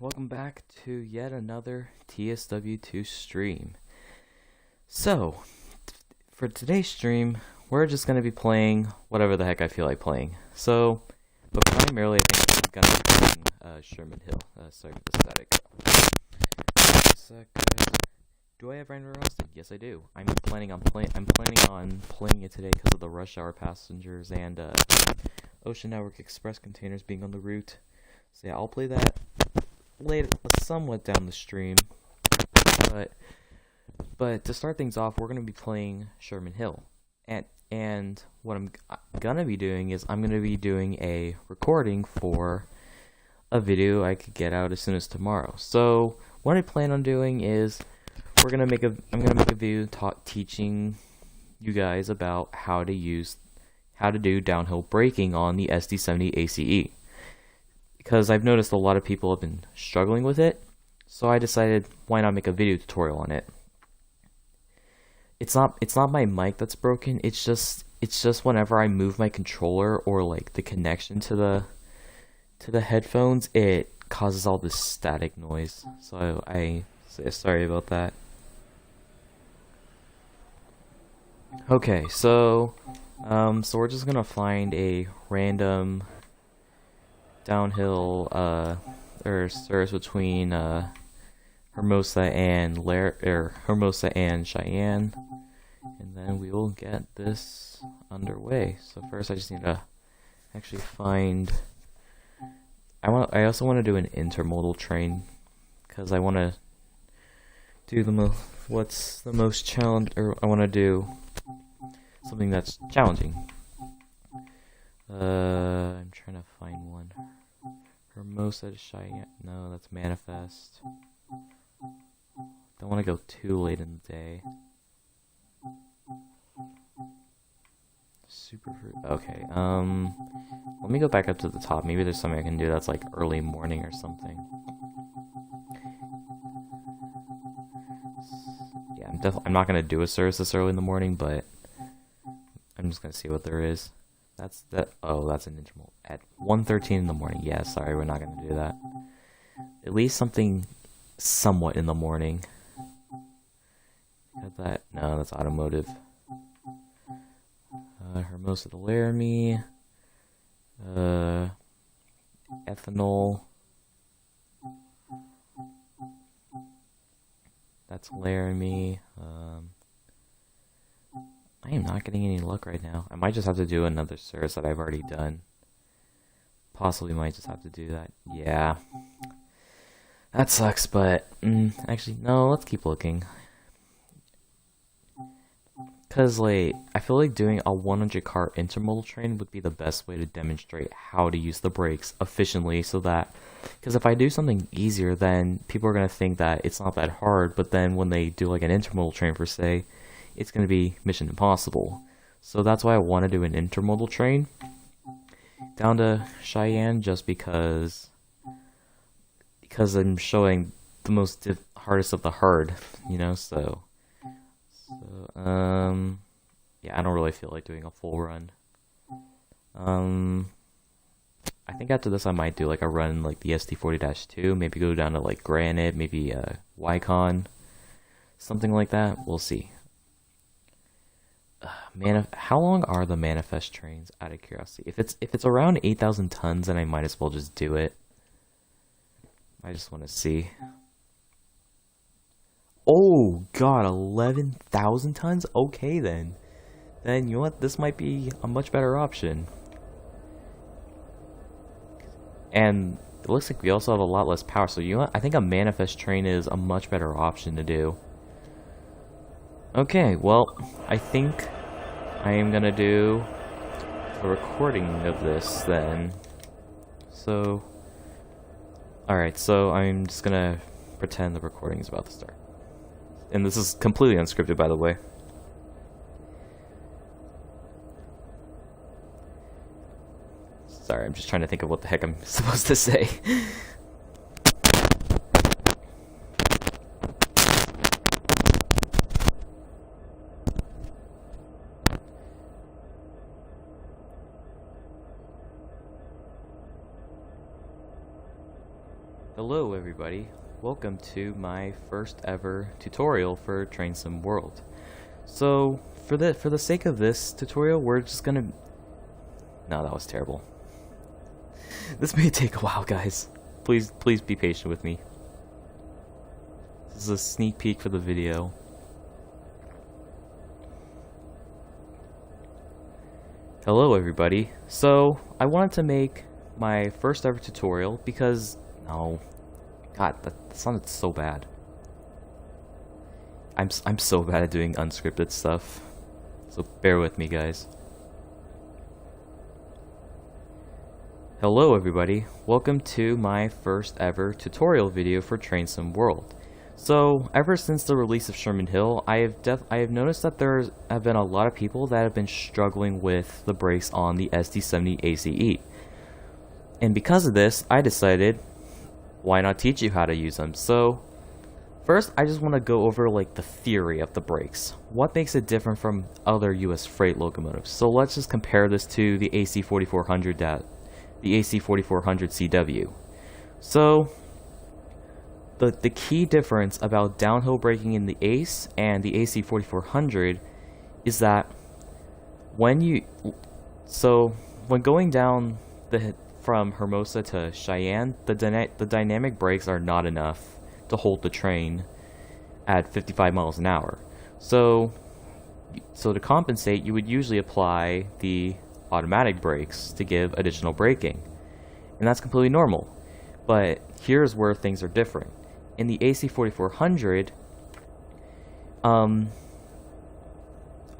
welcome back to yet another TSW2 stream. So, for today's stream, we're just going to be playing whatever the heck I feel like playing. But primarily I think I'm going to be playing Sherman Hill. Sorry for the static. Just a sec, guys. Do I have Render Rusted? Yes, I do. I'm planning on playing it today because of the rush hour passengers and Ocean Network Express containers being on the route. So yeah, I'll play that later, somewhat down the stream. But to start things off, we're going to be playing Sherman Hill. And what I'm going to be doing is I'm going to be doing a recording for a video I could get out as soon as tomorrow. So what I plan on doing is I'm going to make a video teaching you guys about how to do downhill braking on the SD70 ACE. Because I've noticed a lot of people have been struggling with it, so I decided why not make a video tutorial on it. It's not my mic that's broken. It's just whenever I move my controller or like the connection to the headphones, it causes all this static noise. So I say sorry about that. Okay, so we're just gonna find a random downhill or slurs between Hermosa and Cheyenne, and then we will get this underway. So first I just need to actually find I also want to do an intermodal train because I want to do what's the most challenge, or I want to do something that's challenging. I'm trying to find one. Hermosa to Cheyenne. No, that's Manifest. Don't want to go too late in the day. Super fruit. Okay. Let me go back up to the top. Maybe there's something I can do that's like early morning or something. Yeah, I'm not gonna do a service this early in the morning, but I'm just gonna see what there is. Oh, that's an interval at 1:13 in the morning. Yeah, sorry, we're not gonna do that. At least something somewhat in the morning. Got that? No, that's automotive. Hermosa to Laramie. Ethanol. That's Laramie. I am not getting any luck right now. I might just have to do another service that I've already done. Possibly might just have to do that. Yeah. That sucks, but actually, no, let's keep looking. Because, like, I feel like doing a 100-car intermodal train would be the best way to demonstrate how to use the brakes efficiently so that... Because if I do something easier, then people are going to think that it's not that hard, but then when they do, like, an intermodal train, per se, it's going to be mission impossible. So that's why I want to do an intermodal train down to Cheyenne, just because I'm showing the most hardest of the hard, you know. So yeah, I don't really feel like doing a full run. I think after this I might do like a run like the SD40-2, maybe go down to like Granite, maybe Wycon, something like that. We'll see. How long are the Manifest trains, out of curiosity? If it's around 8,000 tons, then I might as well just do it. I just want to see. Oh god, 11,000 tons? Okay then. Then you know what? This might be a much better option. And it looks like we also have a lot less power, so you know what? I think a Manifest train is a much better option to do. Okay, well, I think I am gonna do a recording of this then. So, alright, so I'm just gonna pretend the recording is about to start. And this is completely unscripted, by the way. Sorry, I'm just trying to think of what the heck I'm supposed to say. Hello everybody, welcome to my first ever tutorial for Train Sim World. So for the sake of this tutorial, we're just gonna... No, that was terrible. This may take a while, guys. Please be patient with me. This is a sneak peek for the video. Hello everybody. So I wanted to make my first ever tutorial because... No. God, that sounded so bad. I'm so bad at doing unscripted stuff. So bear with me, guys. Hello everybody. Welcome to my first ever tutorial video for Train Sim World. So, ever since the release of Sherman Hill, I have noticed that there have been a lot of people that have been struggling with the brakes on the SD70 ACE. And because of this, I decided, why not teach you how to use them? So, first I just want to go over like the theory of the brakes. What makes it different from other US freight locomotives? So let's just compare this to the AC4400 CW. So, the key difference about downhill braking in the ACE and the AC4400 is that when going down from Hermosa to Cheyenne, the dynamic brakes are not enough to hold the train at 55 miles an hour. So to compensate, you would usually apply the automatic brakes to give additional braking, and that's completely normal. But here's where things are different. In the AC4400,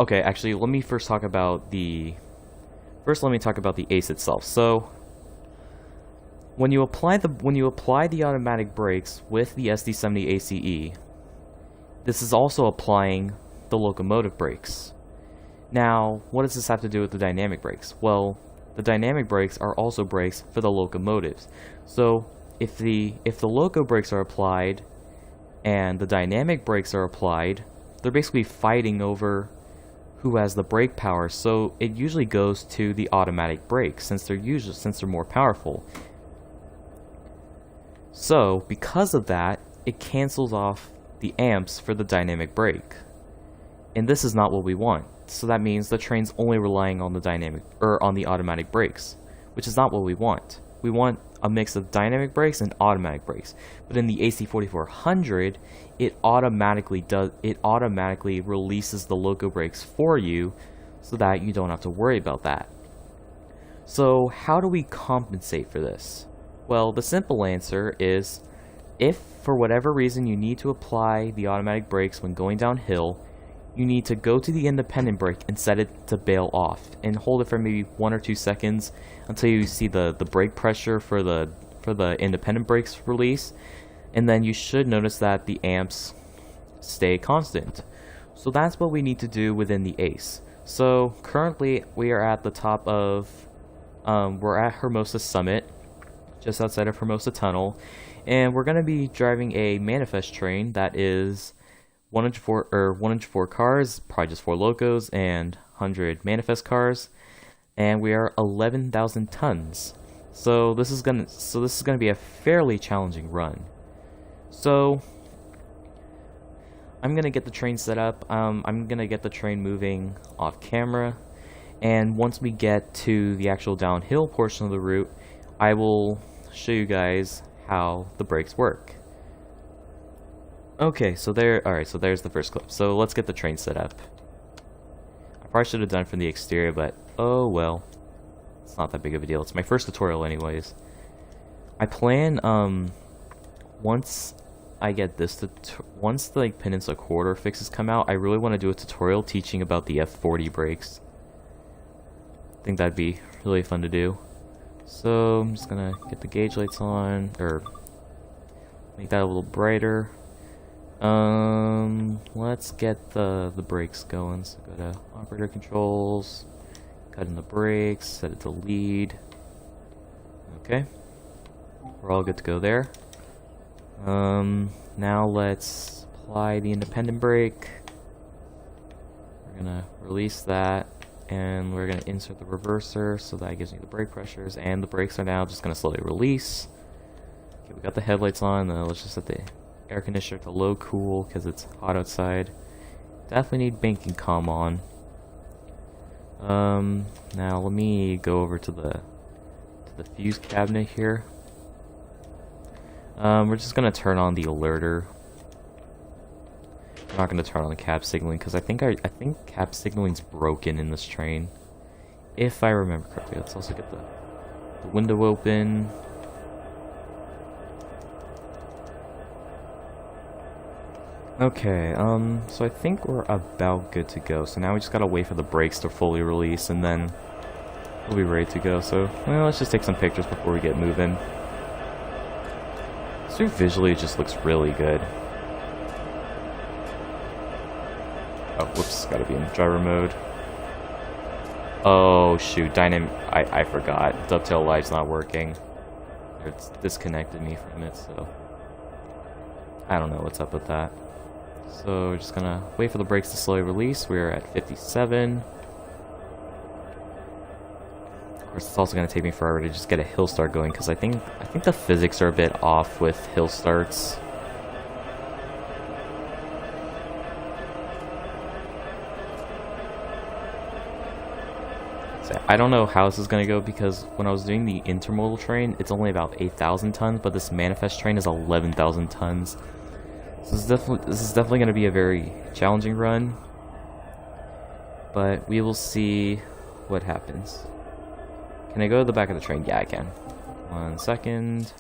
okay, actually, let me talk about the ACE itself. So, when you apply the automatic brakes with the SD70 ACE, this is also applying the locomotive brakes. Now, what does this have to do with the dynamic brakes? Well, the dynamic brakes are also brakes for the locomotives. So, if the loco brakes are applied and the dynamic brakes are applied, they're basically fighting over who has the brake power. So it usually goes to the automatic brakes since they're more powerful. So because of that, it cancels off the amps for the dynamic brake, and this is not what we want. So that means the train's only relying on the automatic brakes, which is not what we want. We want a mix of dynamic brakes and automatic brakes. But in the AC4400, it automatically releases the loco brakes for you so that you don't have to worry about that. So how do we compensate for this? Well, the simple answer is, if for whatever reason you need to apply the automatic brakes when going downhill, you need to go to the independent brake and set it to bail off and hold it for maybe 1 or 2 seconds until you see the brake pressure for the independent brakes release, and then you should notice that the amps stay constant. So that's what we need to do within the ACE. So currently we are at the top of we're at Hermosa Summit, just outside of Hermosa Tunnel, and we're going to be driving a manifest train that is 104 cars, probably just 4 locos, and 100 manifest cars, and we are 11,000 tons. So this is gonna be a fairly challenging run. So I'm gonna get the train set up. I'm gonna get the train moving off camera, and once we get to the actual downhill portion of the route, I will show you guys how the brakes work. Okay, so there's the first clip. So let's get the train set up. I probably should have done it from the exterior, but oh well. It's not that big of a deal. It's my first tutorial anyways. I plan, once I get this, once the Peninsula Corridor fixes come out, I really want to do a tutorial teaching about the F40 brakes. I think that'd be really fun to do. So I'm just gonna get the gauge lights on, or make that a little brighter. Let's get the brakes going. So go to operator controls, cut in the brakes, set it to lead. Okay, we're all good to go there. Now let's apply the independent brake. We're gonna release that, and we're gonna insert the reverser, so that gives me the brake pressures, and the brakes are now just gonna slowly release. Okay, we got the headlights on. Let's just set the air conditioner to low cool because it's hot outside. Definitely need banking comm on. Now let me go over to the fuse cabinet here. We're just gonna turn on the alerter. I'm not gonna turn on the cab signaling because I think cab signaling's broken in this train, if I remember correctly. Let's also get the window open. Okay, so I think we're about good to go. So now we just gotta wait for the brakes to fully release, and then we'll be ready to go. So, well, let's just take some pictures before we get moving. So visually, it just looks really good. Oh, whoops, gotta be in driver mode. Oh, shoot, I forgot. Dovetail light's not working. It's disconnected me from it, so I don't know what's up with that. So we're just gonna wait for the brakes to slowly release. We're at 57. Of course, it's also gonna take me forever to just get a hill start going because I think the physics are a bit off with hill starts. So I don't know how this is gonna go because when I was doing the intermodal train, it's only about 8,000 tons, but this manifest train is 11,000 tons. So this is definitely going to be a very challenging run, but we will see what happens. Can I go to the back of the train? Yeah, I can. 1 second.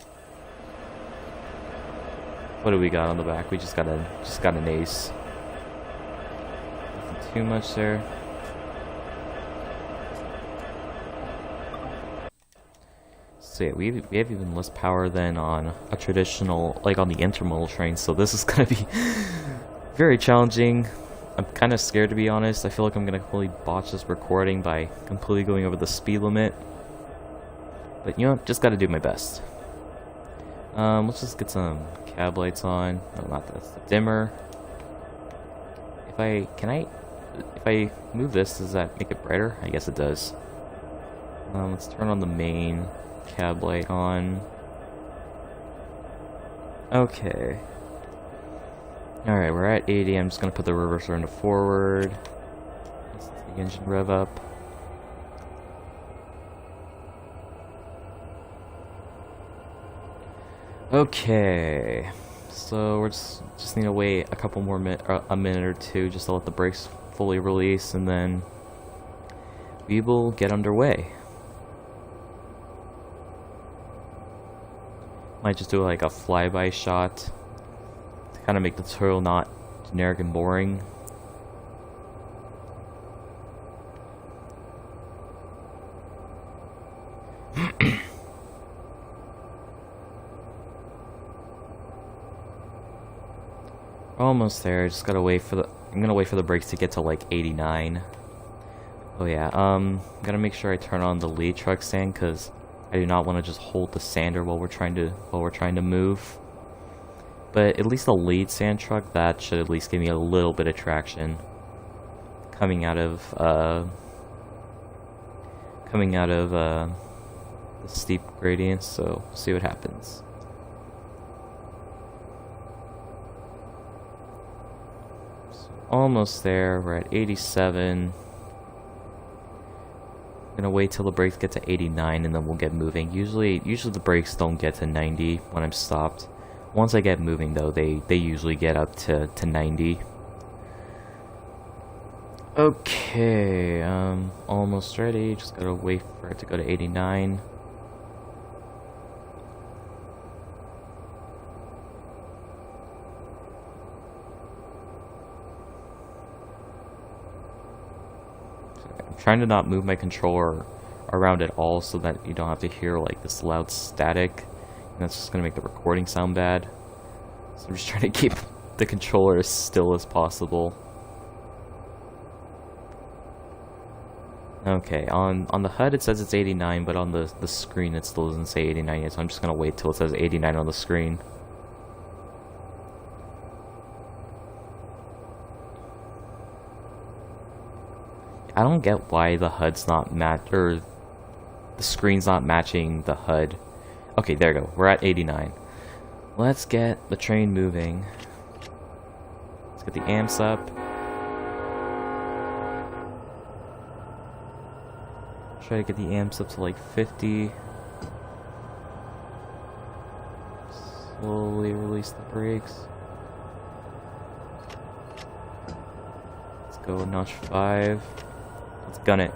What do we got on the back? We just got an ace. Nothing too much there. So yeah, we have even less power than on a traditional, like on the intermodal train, so this is gonna be very challenging. I'm kind of scared, to be honest. I feel like I'm gonna completely botch this recording by completely going over the speed limit. But you know, just gotta do my best. Let's just get some cab lights on. No, not this. The dimmer. If I move this, does that make it brighter? I guess it does. Let's turn on the main cab light on. Okay. Alright, we're at 80. I'm just gonna put the reverser into forward. Let's let the engine rev up. Okay. So we're just need to wait a couple more a minute or two just to let the brakes fully release, and then we will get underway. Might just do like a flyby shot to kind of make the tutorial not generic and boring. Almost there. Just gotta wait for I'm gonna wait for the brakes to get to like 89. Oh yeah. Gotta make sure I turn on the lead truck stand because I do not want to just hold the sander while we're trying to move. But at least the lead sand truck, that should at least give me a little bit of traction coming out of the steep gradients. So we'll see what happens. So almost there. We're at 87. Gonna wait till the brakes get to 89 and then we'll get moving. Usually the brakes don't get to 90 when I'm stopped. Once I get moving though, they usually get up to 90. Okay, almost ready. Just gotta wait for it to go to 89. Trying to not move my controller around at all so that you don't have to hear like this loud static, and that's just gonna make the recording sound bad. So I'm just trying to keep the controller as still as possible. Okay, on the HUD it says it's 89, but on the screen it still doesn't say 89 yet, so I'm just gonna wait till it says 89 on the screen. I don't get why the HUD's not or the screen's not matching the HUD. Okay, there we go. We're at 89. Let's get the train moving. Let's get the amps up. Try to get the amps up to like 50. Slowly release the brakes. Let's go notch 5. Let's gun it.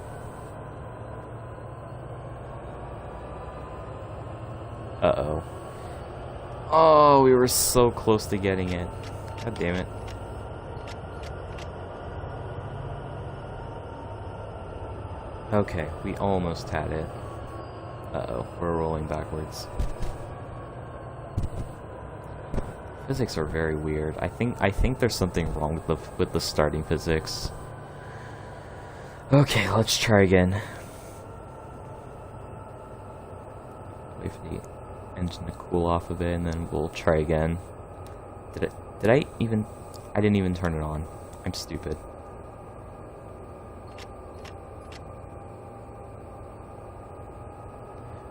Uh-oh. Oh, we were so close to getting it. God damn it. Okay, we almost had it. Uh-oh, we're rolling backwards. Physics are very weird. I think there's something wrong with the starting physics. Okay, let's try again. Wait for the engine to cool off a bit, and then we'll try again. Did I even? I didn't even turn it on. I'm stupid.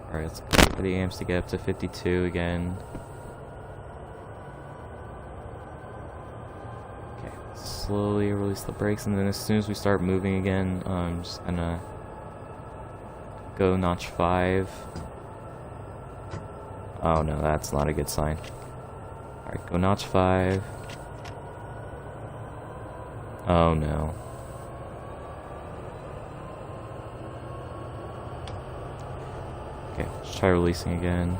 Alright, let's wait for the amps to get up to 52 again. Okay, slowly release the brakes, and then as soon as we start moving again, I'm just gonna go notch 5. Oh no, that's not a good sign. Alright, go notch 5. Oh no. Okay, let's try releasing again.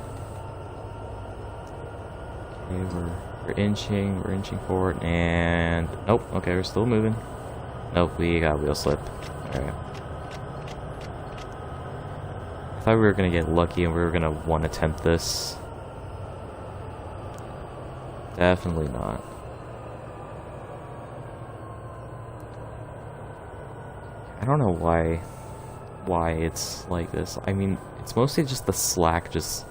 Okay, we're inching forward, and nope. Okay, we're still moving. Nope, we got wheel slip. Alright. I thought we were gonna get lucky and we were gonna one attempt this. Definitely not. I don't know why it's like this. I mean, it's mostly just the slack just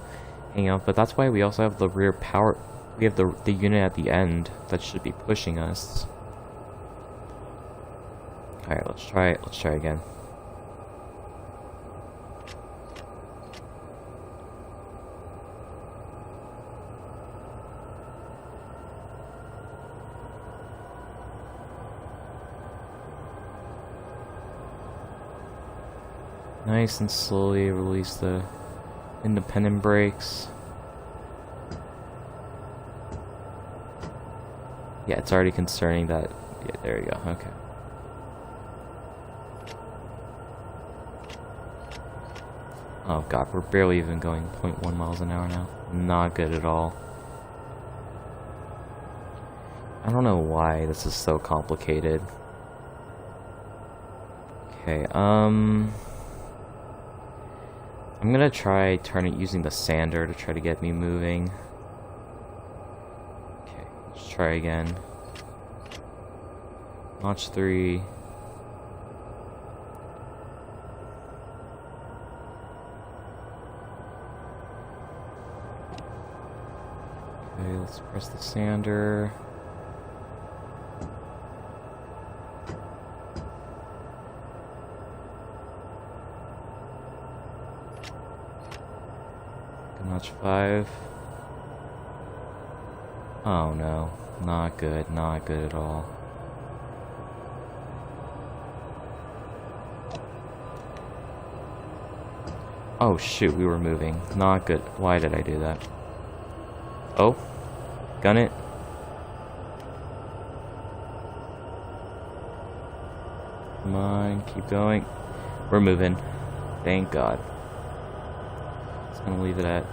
hanging out, but that's why we also have the rear power. We have the unit at the end that should be pushing us. Alright, let's try it. Let's try again. Nice and slowly release the independent brakes. Yeah, it's already concerning that. Yeah, there you go. Okay. Oh god, we're barely even going 0.1 miles an hour now. Not good at all. I don't know why this is so complicated. Okay, I'm gonna try using the sander to try to get me moving. Okay, let's try again. Notch 3. Okay, let's press the sander. Notch 5. Oh no, not good at all. Oh shoot, we were moving. Not good. Why did I do that? Oh, gun it. Come on, keep going. We're moving. Thank God. Just gonna leave it at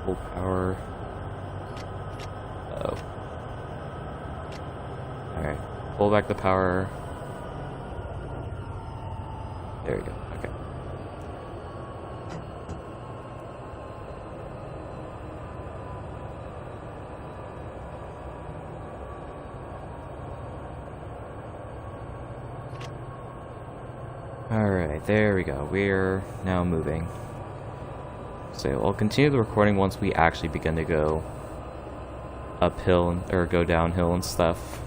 full power. Uh oh. Alright. Pull back the power. There we go. Okay. Alright, there we go. We're now moving. So I'll continue the recording once we actually begin to go uphill or go downhill and stuff.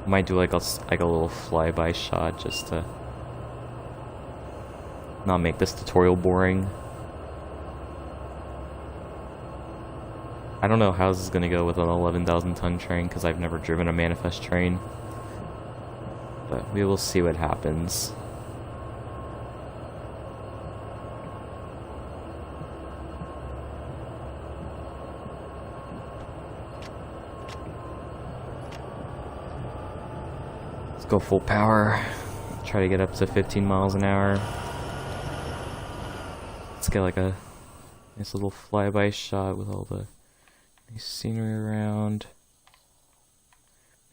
Might do like a little flyby shot just to not make this tutorial boring. I don't know how this is gonna go with an 11,000 ton train because I've never driven a manifest train. But we will see what happens. Let's go full power. Try to get up to 15 miles an hour. Let's get like a nice little flyby shot with all the nice scenery around.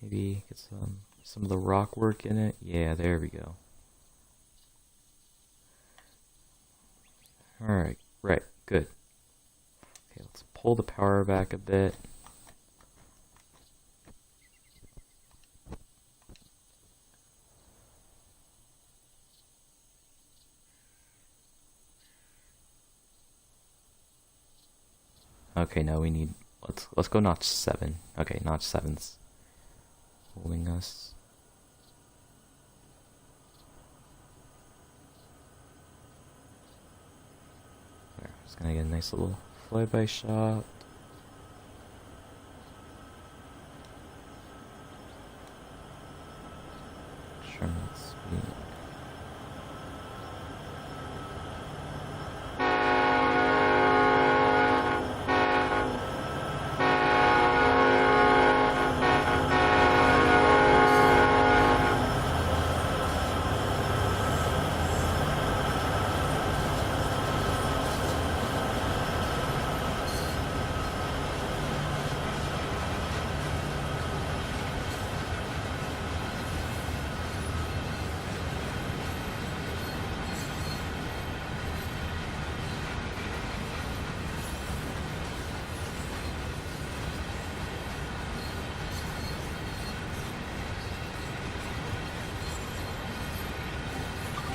Maybe get some of the rock work in it. Yeah, there we go. Alright, right, good. Okay, let's pull the power back a bit. Okay, now we need let's go notch 7. Okay, notch 7's holding us. There, just gonna get a nice little flyby shot. Sherman speed.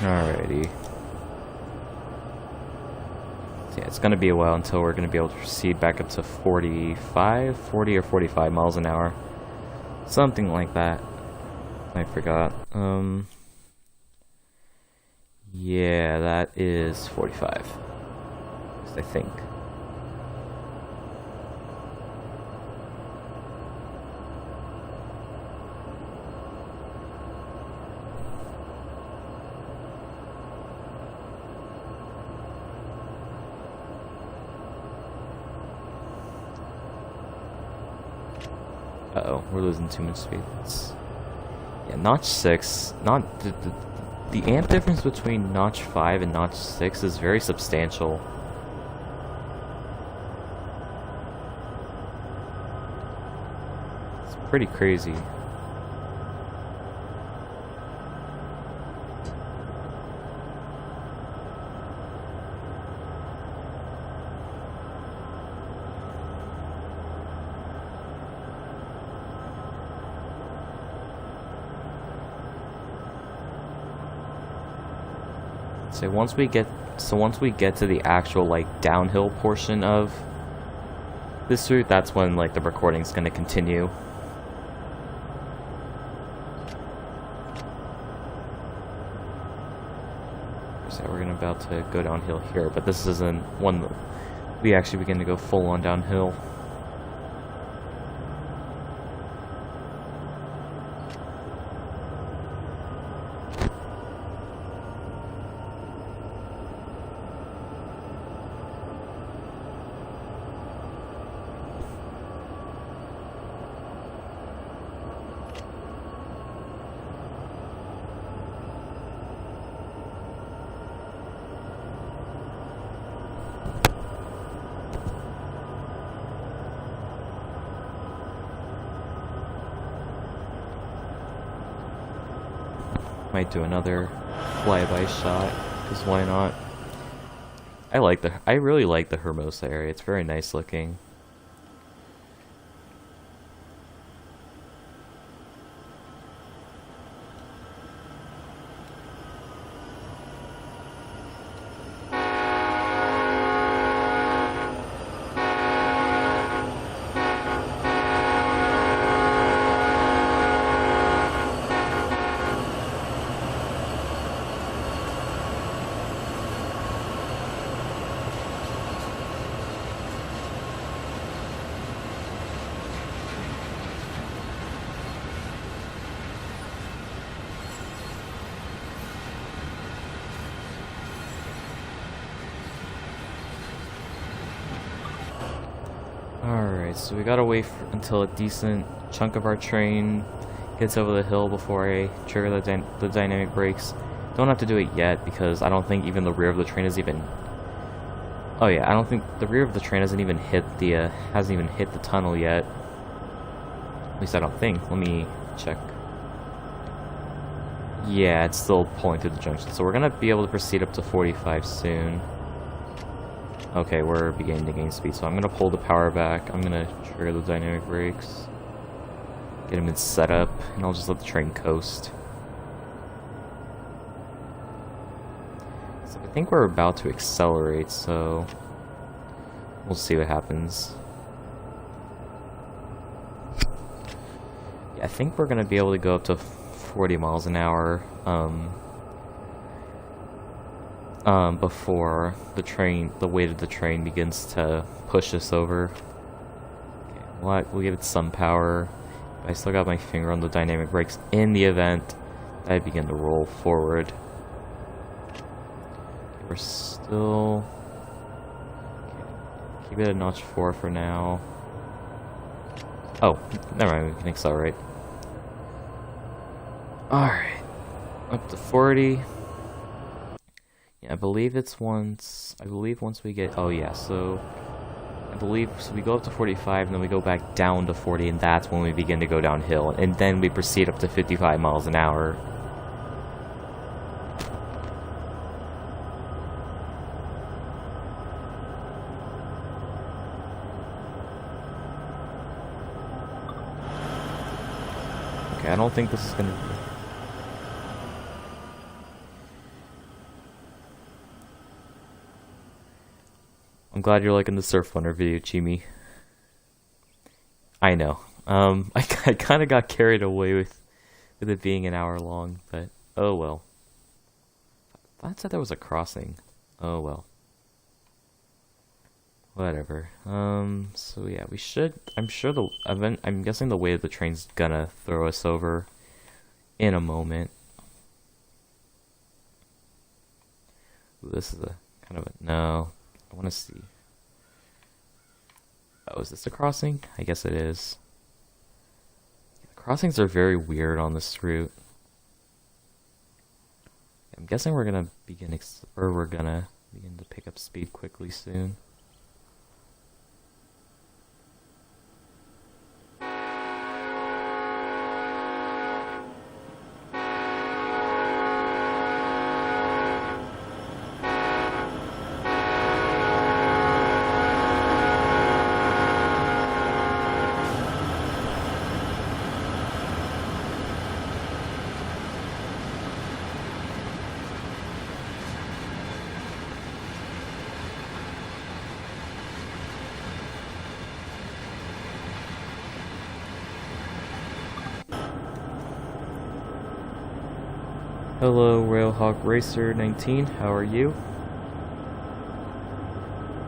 Alrighty. So yeah, it's gonna be a while until we're gonna be able to proceed back up to 40 or 45 miles an hour. Something like that. I forgot. Yeah, that is 45. I think. Uh-oh, we're losing too much speed. Yeah, notch 6, not the amp difference between notch 5 and notch 6 is very substantial. It's pretty crazy. So once we get to the actual like downhill portion of this route, that's when like the recording's gonna continue. So we're about to go downhill here, but this isn't one that we actually begin to go full on downhill. Might do another flyby shot, because why not? I really like the Hermosa area. It's very nice looking. Alright, so we gotta wait until a decent chunk of our train gets over the hill before I trigger the dynamic brakes. Don't have to do it yet because I don't think even the rear of the train is even... Oh yeah, I don't think the rear of the train hasn't even hit the tunnel yet. At least I don't think. Let me check. Yeah, it's still pulling through the junction. So we're gonna be able to proceed up to 45 soon. Okay, we're beginning to gain speed, so I'm gonna pull the power back. I'm gonna trigger the dynamic brakes. Get him in setup, and I'll just let the train coast. So I think we're about to accelerate, so we'll see what happens. Yeah, I think we're gonna be able to go up to 40 miles an hour before the weight of the train begins to push us over. Okay, we'll give it some power. I still got my finger on the dynamic brakes in the event that I begin to roll forward. Okay, we're still... Okay, keep it at notch 4 for now. Oh, never mind, we can accelerate. Alright, up to 40. Yeah, I believe once we get, oh yeah, so we go up to 45 and then we go back down to 40 and that's when we begin to go downhill and then we proceed up to 55 miles an hour. Okay, I don't think this is gonna be... I'm glad you're liking the Surf Runner video, Chimi. I know. I kind of got carried away with it being an hour long, but oh well. I thought there was a crossing. Oh well. Whatever. So yeah, we should... I'm guessing the weight of the train's gonna throw us over in a moment. Ooh, this is a kind of a... No. I want to see. Oh, is this a crossing? I guess it is. The crossings are very weird on this route. I'm guessing we're gonna begin to pick up speed quickly soon. Hello, Railhawk Racer 19, how are you?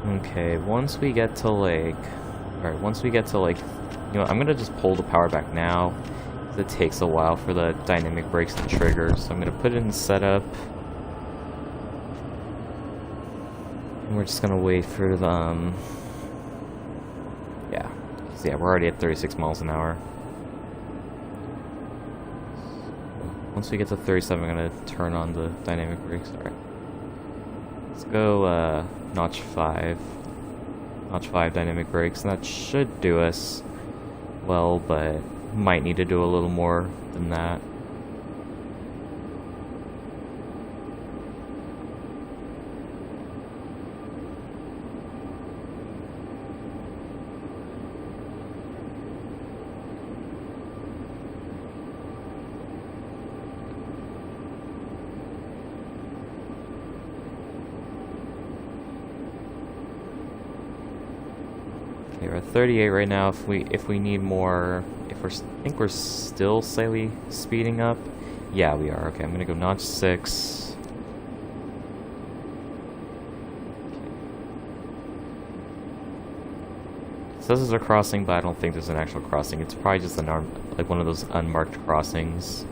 Okay, once we get to like, you know, I'm gonna just pull the power back now, because it takes a while for the dynamic brakes to trigger, so I'm gonna put it in setup, and we're just gonna wait for the, yeah, we're already at 36 miles an hour. Once we get to 37, I'm gonna turn on the dynamic brakes. Alright. Let's go, notch 5. Notch 5 dynamic brakes, and that should do us well, but might need to do a little more than that. Okay, we're at 38 right now. If we need more, I think we're still slightly speeding up. Yeah, we are. Okay, I'm gonna go notch 6. It says there's a crossing, but I don't think there's an actual crossing. It's probably just like one of those unmarked crossings.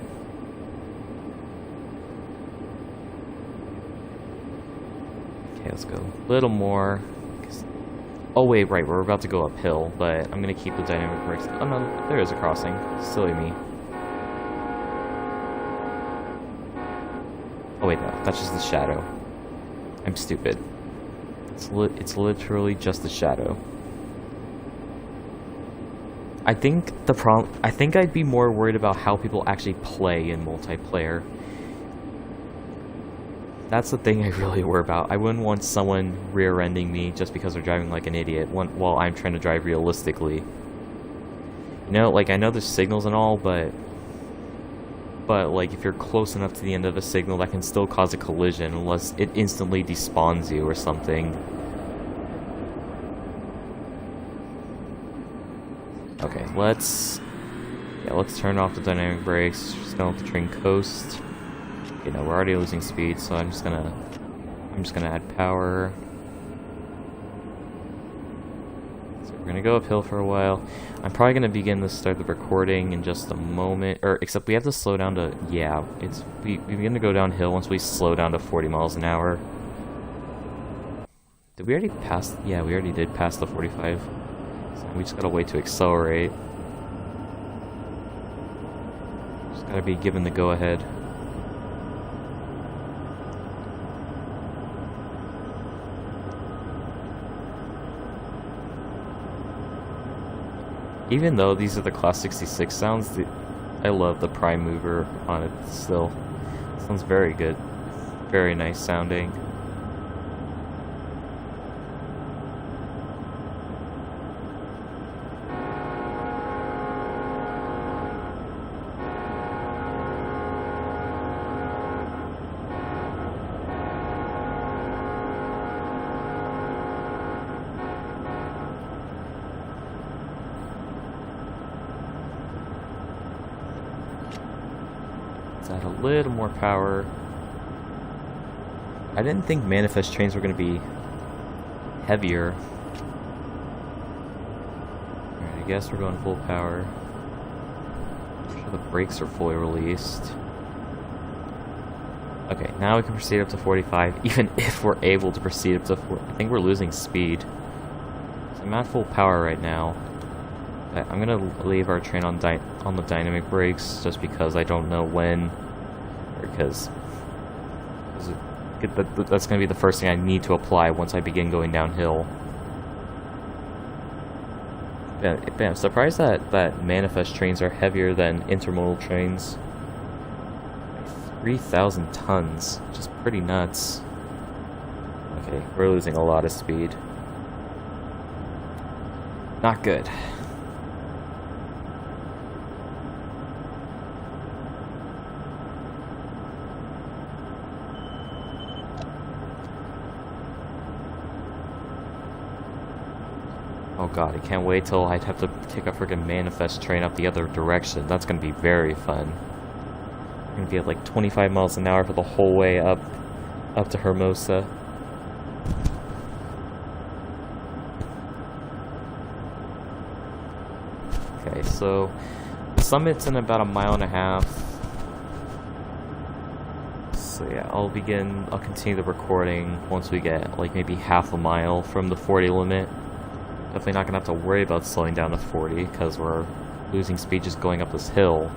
Okay, let's go a little more. Oh wait, right, we're about to go uphill, but I'm gonna keep the dynamic brakes. Oh no, there is a crossing. Silly me. Oh wait, no, that's just the shadow. I'm stupid. It's literally just the shadow. I think I'd be more worried about how people actually play in multiplayer. That's the thing I really worry about. I wouldn't want someone rear-ending me just because they're driving like an idiot while I'm trying to drive realistically. You know, like, I know there's signals and all, but like, if you're close enough to the end of a signal, that can still cause a collision unless it instantly despawns you or something. Okay, let's turn off the dynamic brakes. Just gonna let the train coast. You know, we're already losing speed, so I'm just gonna add power. So we're gonna go uphill for a while. I'm probably gonna begin to start the recording in just a moment, or except we have to slow down to, yeah, we begin to go downhill once we slow down to 40 miles an hour. Did we already pass? Yeah, we already did pass the 45. So we just gotta wait to accelerate. Just gotta be given the go-ahead. Even though these are the Class 66 sounds, I love the prime mover on it still. It sounds very good. Very nice sounding. Add a little more power. I didn't think manifest trains were going to be heavier. Alright, I guess we're going full power. Make sure the brakes are fully released. Okay, now we can proceed up to 45, even if we're able to proceed up to 40. I think we're losing speed. So I'm at full power right now. I'm gonna leave our train on the dynamic brakes just because I don't know when, because that's gonna be the first thing I need to apply once I begin going downhill. I'm surprised that manifest trains are heavier than intermodal trains. 3,000 tons, which is pretty nuts. Okay, we're losing a lot of speed. Not good. Oh god, I can't wait till I'd have to take a freaking manifest train up the other direction. That's gonna be very fun. I'm gonna be at like 25 miles an hour for the whole way up to Hermosa. Okay, so Summit's in about a mile and a half. So yeah, I'll continue the recording once we get like maybe half a mile from the 40 limit. Definitely not gonna have to worry about slowing down to 40 because we're losing speed just going up this hill.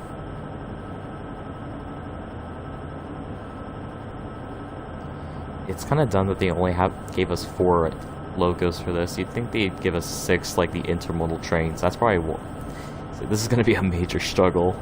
It's kind of dumb that they only gave us 4 logos for this. You'd think they'd give us 6 like the intermodal trains. That's probably so this is gonna be a major struggle.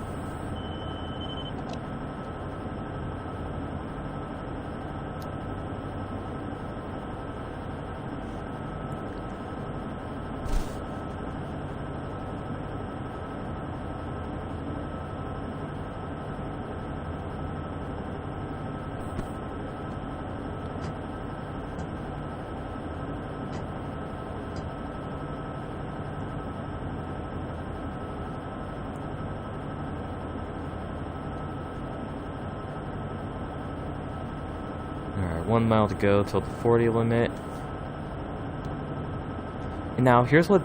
Alright, 1 mile to go till the 40 limit. And now here's what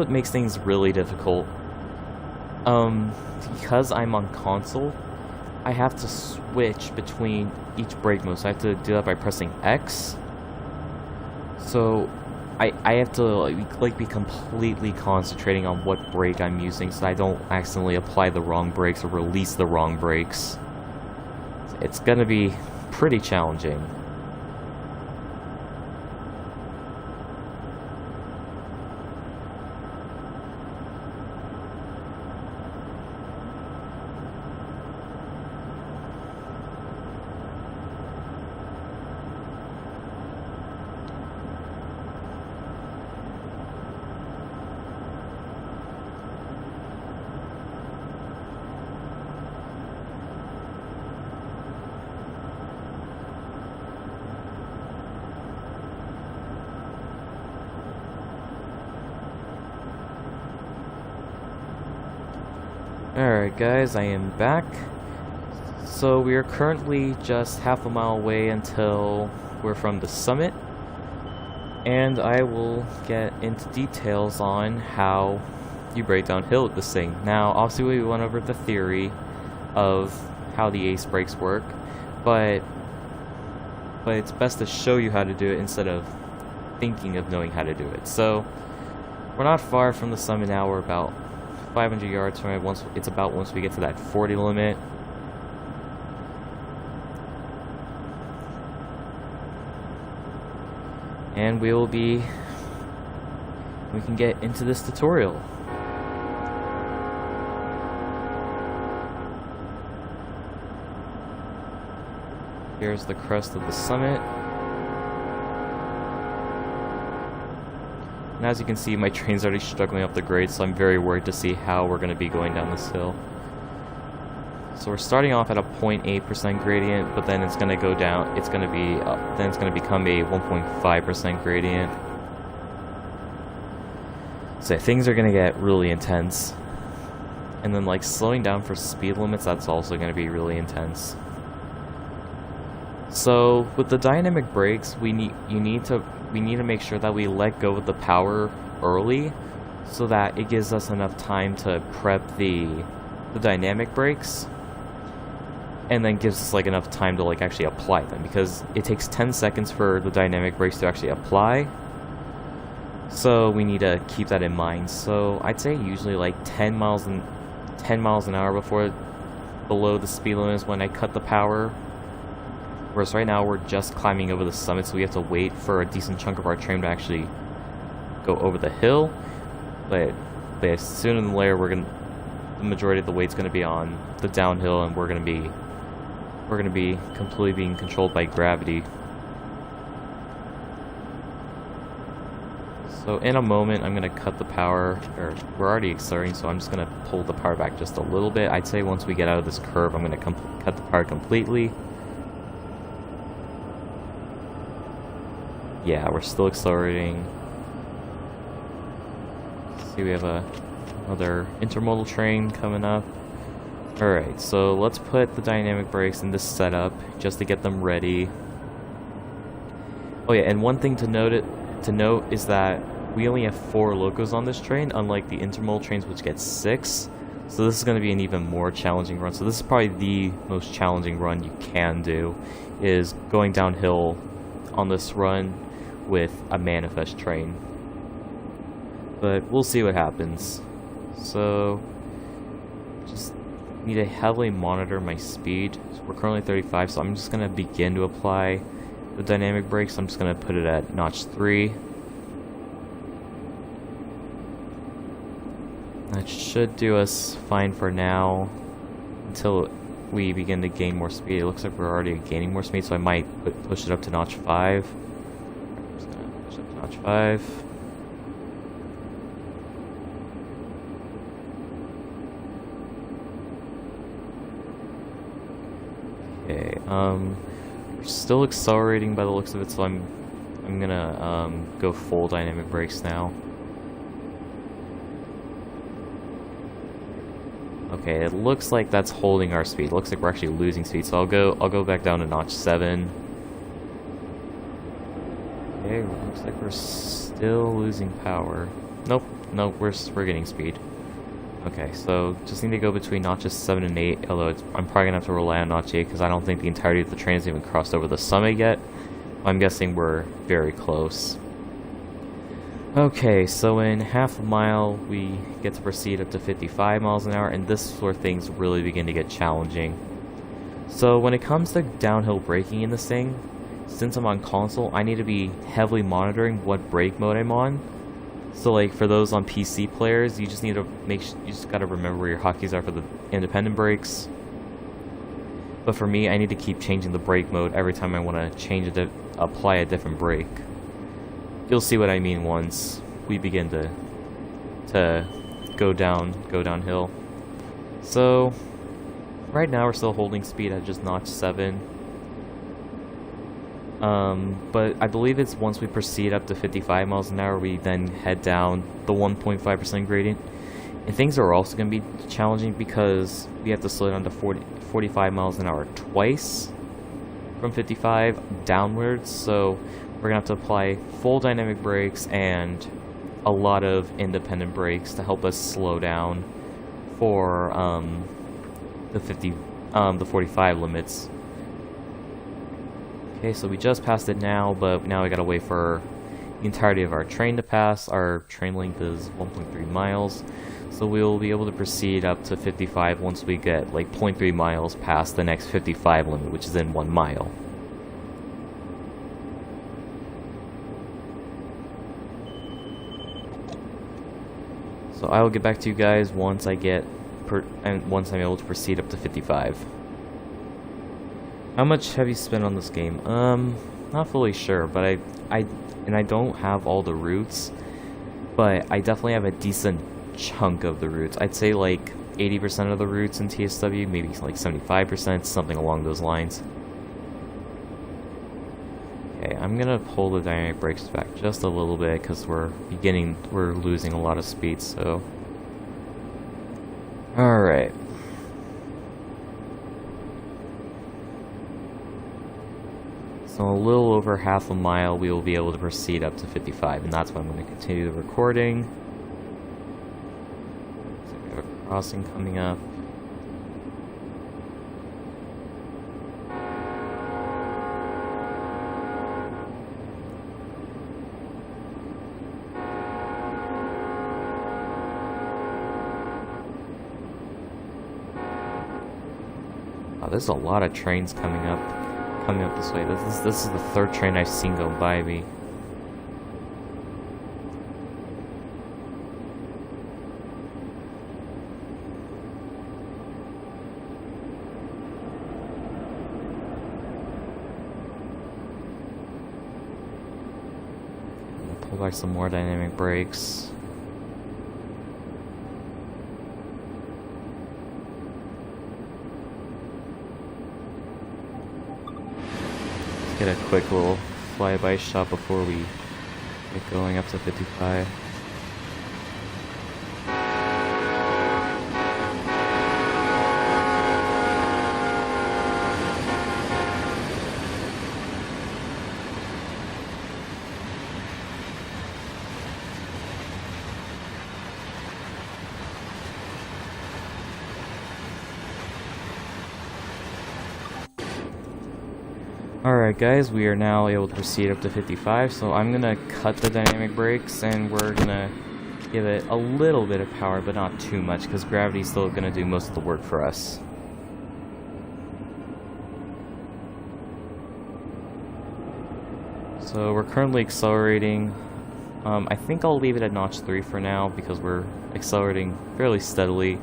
makes things really difficult. Because I'm on console, I have to switch between each brake mode. So I have to do that by pressing X. So I have to like be completely concentrating on what brake I'm using so I don't accidentally apply the wrong brakes or release the wrong brakes. It's gonna be pretty challenging. Alright guys, I am back. So we are currently just half a mile away until we're from the summit. And I will get into details on how you break downhill with this thing. Now, obviously we went over the theory of how the ace brakes work, but it's best to show you how to do it instead of thinking of knowing how to do it. So, we're not far from the summit now, we're about 500 yards from it. Once we get to that 40 limit. And we can get into this tutorial. Here's the crest of the summit. And as you can see, my train's already struggling up the grade, so I'm very worried to see how we're going to be going down this hill. So we're starting off at a 0.8% gradient, but then it's going to go down. It's going to be then it's going to become a 1.5% gradient. So things are going to get really intense. And then like slowing down for speed limits, that's also going to be really intense. So with the dynamic brakes, we need to make sure that we let go of the power early, so that it gives us enough time to prep the dynamic brakes, and then gives us like enough time to like actually apply them, because it takes 10 seconds for the dynamic brakes to actually apply. So we need to keep that in mind. So I'd say usually like 10 miles an hour below the speed limit is when I cut the power. Whereas right now we're just climbing over the summit, so we have to wait for a decent chunk of our train to actually go over the hill. But sooner than later, the majority of the weight's gonna be on the downhill, and we're gonna be completely being controlled by gravity. So in a moment, I'm gonna cut the power, or we're already accelerating, so I'm just gonna pull the power back just a little bit. I'd say once we get out of this curve, I'm gonna cut the power completely. Yeah, we're still accelerating. See, we have another intermodal train coming up. Alright, so let's put the dynamic brakes in this setup just to get them ready. Oh yeah, and one thing to note is that we only have 4 locos on this train, unlike the intermodal trains, which get 6. So this is going to be an even more challenging run. So this is probably the most challenging run you can do, is going downhill on this run with a manifest train. But we'll see what happens. So just need to heavily monitor my speed. So we're currently 35, so I'm just going to begin to apply the dynamic brakes. I'm just going to put it at notch 3. That should do us fine for now until we begin to gain more speed. It looks like we're already gaining more speed, so I might push it up to notch 5. I'm just going to push up to notch 5. Okay, we're still accelerating by the looks of it, so I'm gonna go full dynamic brakes now. Okay, it looks like that's holding our speed. It looks like we're actually losing speed, so I'll go back down to notch 7. Okay, looks like we're still losing power. Nope, we're getting speed. Okay, so just need to go between notches 7 and 8, although I'm probably gonna have to rely on notch 8 because I don't think the entirety of the train has even crossed over the summit yet. I'm guessing we're very close. Okay, so in half a mile, we get to proceed up to 55 miles an hour, and this is where things really begin to get challenging. So when it comes to downhill braking in this thing, since I'm on console, I need to be heavily monitoring what brake mode I'm on. So like for those on PC players, you just need to you just gotta remember where your hotkeys are for the independent brakes. But for me, I need to keep changing the brake mode every time I want to apply a different brake. You'll see what I mean once we begin to go downhill. So right now we're still holding speed at just notch 7. But I believe it's once we proceed up to 55 miles an hour, we then head down the 1.5% gradient. And things are also going to be challenging because we have to slow down to 45 miles an hour twice from 55 downwards. So we're going to have to apply full dynamic brakes and a lot of independent brakes to help us slow down for the 45 limits. Okay, so we just passed it now, but now we gotta wait for the entirety of our train to pass. Our train length is 1.3 miles, so we'll be able to proceed up to 55 once we get like 0.3 miles past the next 55 limit, which is in 1 mile. So I will get back to you guys once I get once I'm able to proceed up to 55. How much have you spent on this game? Not fully sure, but I don't have all the routes, but I definitely have a decent chunk of the routes. I'd say like 80% of the routes in TSW, maybe like 75%, something along those lines. Okay, I'm gonna pull the dynamic brakes back just a little bit because we're losing a lot of speed, so. Alright. So a little over half a mile, we will be able to proceed up to 55, and that's when I'm going to continue the recording. So we have a crossing coming up. Wow, there's a lot of trains coming up this way. This is the third train I've seen go by me. I'll pull back some more dynamic brakes. Get a quick little flyby shot before we get going up to 55. Alright guys, we are now able to proceed up to 55, so I'm gonna cut the dynamic brakes and we're gonna give it a little bit of power, but not too much, because gravity's still gonna do most of the work for us. So we're currently accelerating. I think I'll leave it at notch 3 for now, because we're accelerating fairly steadily.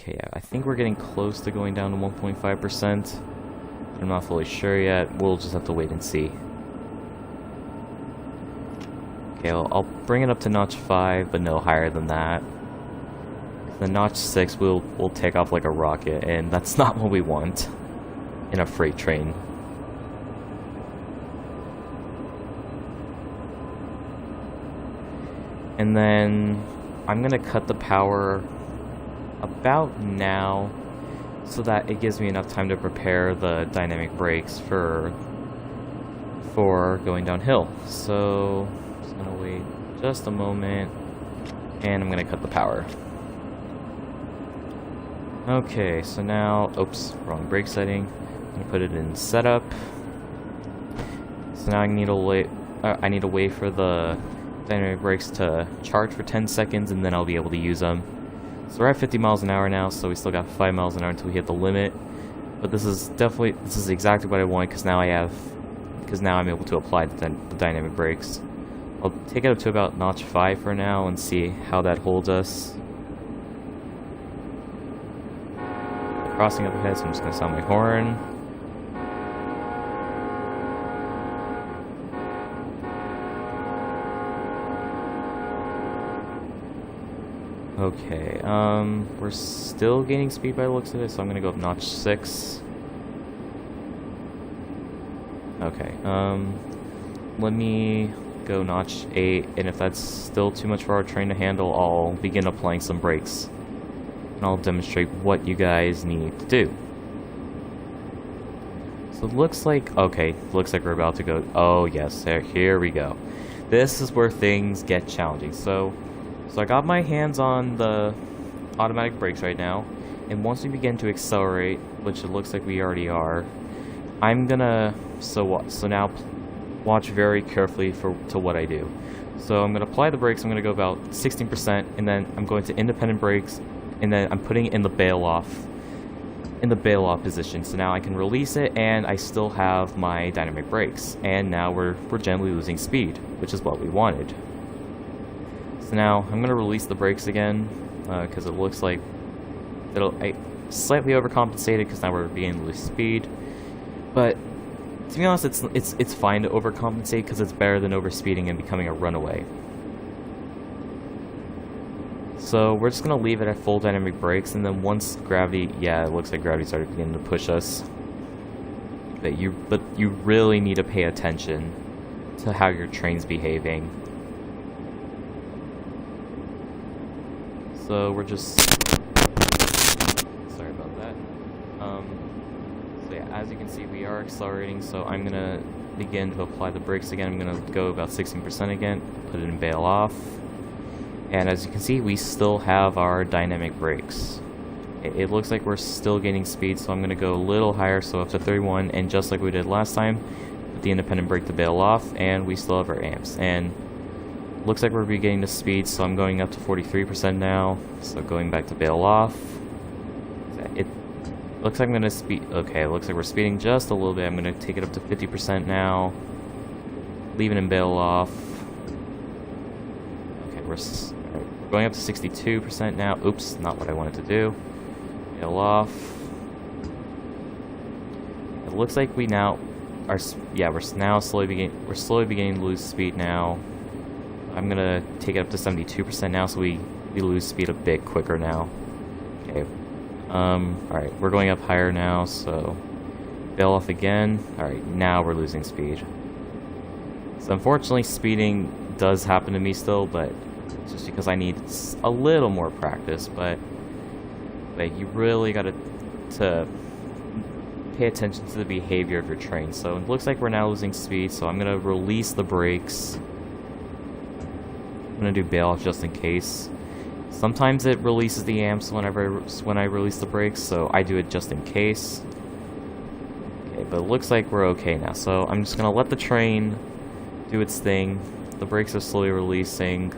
Okay, yeah, I think we're getting close to going down to 1.5%. I'm not fully sure yet. We'll just have to wait and see. Okay, I'll bring it up to notch 5, but no higher than that. The notch 6 we'll take off like a rocket, and that's not what we want in a freight train. And then I'm gonna cut the power about now, so that it gives me enough time to prepare the dynamic brakes for going downhill. So I'm just gonna wait just a moment, and I'm gonna cut the power. Okay, so now, oops, wrong brake setting. I'm gonna put it in setup, So now I need to wait. I need to wait for the dynamic brakes to charge for 10 seconds, and then I'll be able to use them. So we're at 50 miles an hour now, so we still got 5 miles an hour until we hit the limit. But this is exactly what I want, because now I'm able to apply the dynamic brakes. I'll take it up to about notch 5 for now and see how that holds us. Crossing up ahead, so I'm just gonna sound my horn. Okay, we're still gaining speed by the looks of it, so I'm gonna go up notch 6. Okay, let me go notch 8, and if that's still too much for our train to handle, I'll begin applying some brakes. And I'll demonstrate what you guys need to do. So it looks like, okay, looks like we're about to go, oh yes, here we go. This is where things get challenging. So I got my hands on the automatic brakes right now, and once we begin to accelerate, which it looks like we already are, I'm gonna, so now watch very carefully to what I do. So I'm gonna apply the brakes, I'm gonna go about 16%, and then I'm going to independent brakes, and then I'm putting it in the bail off position. So now I can release it, and I still have my dynamic brakes, and now we're gently losing speed, which is what we wanted. So now I'm gonna release the brakes again, because it looks like I slightly overcompensated because now we're beginning to lose speed. But to be honest, it's fine to overcompensate because it's better than overspeeding and becoming a runaway. So we're just gonna leave it at full dynamic brakes, and then once gravity, yeah, it looks like gravity started beginning to push us. But you really need to pay attention to how your train's behaving. So we're just, sorry about that. So yeah, as you can see, we are accelerating, so I'm gonna begin to apply the brakes again. I'm gonna go about 16% again, put it in bail off. And as you can see, we still have our dynamic brakes. It looks like we're still gaining speed, so I'm gonna go a little higher, so up to 31, and just like we did last time, put the independent brake to bail off, and we still have our amps. And looks like we're beginning to speed, so I'm going up to 43% now. So going back to bail off. It looks like I'm gonna speed. Okay, it looks like we're speeding just a little bit. I'm gonna take it up to 50% now. Leave it in bail off. Okay, we're going up to 62% now. Oops, not what I wanted to do. Bail off. It looks like we now are. Yeah, we're slowly beginning to lose speed now. I'm gonna take it up to 72% now, so we lose speed a bit quicker now. Okay. Alright, we're going up higher now, so bail off again. Alright, now we're losing speed. So unfortunately, speeding does happen to me still, but it's just because I need a little more practice. But you really gotta pay attention to the behavior of your train. So it looks like we're now losing speed, so I'm gonna release the brakes. I'm gonna do bail off just in case. Sometimes it releases the amps when I release the brakes, so I do it just in case. Okay, but it looks like we're okay now, so I'm just gonna let the train do its thing. The brakes are slowly releasing.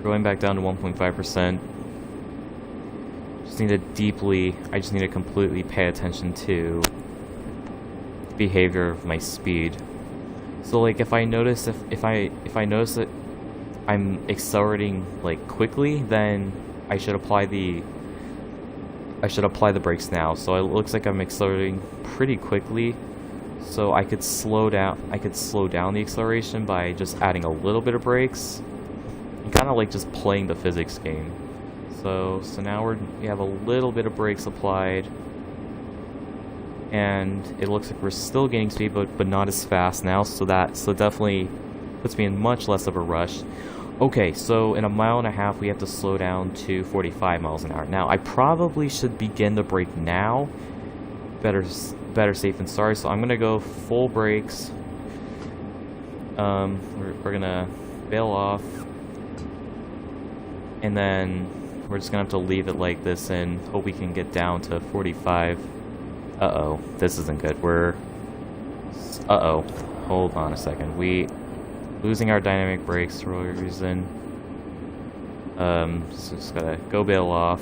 Going back down to 1.5%. I just need to completely pay attention to the behavior of my speed. So like if I notice that I'm accelerating like quickly, then I should apply the brakes now. So it looks like I'm accelerating pretty quickly, so I could slow down the acceleration by just adding a little bit of brakes. Kind of like just playing the physics game. So now we have a little bit of brakes applied. And it looks like we're still gaining speed, but not as fast now, so definitely puts me in much less of a rush. Okay, so in 1.5 miles, we have to slow down to 45 miles an hour. Now, I probably should begin the brake now. Better safe than sorry, so I'm gonna go full brakes. We're gonna bail off. And then we're just gonna have to leave it like this and hope we can get down to 45. Uh-oh, this isn't good. Uh-oh. Hold on a second. We losing our dynamic brakes for whatever reason. So just gotta go bail off.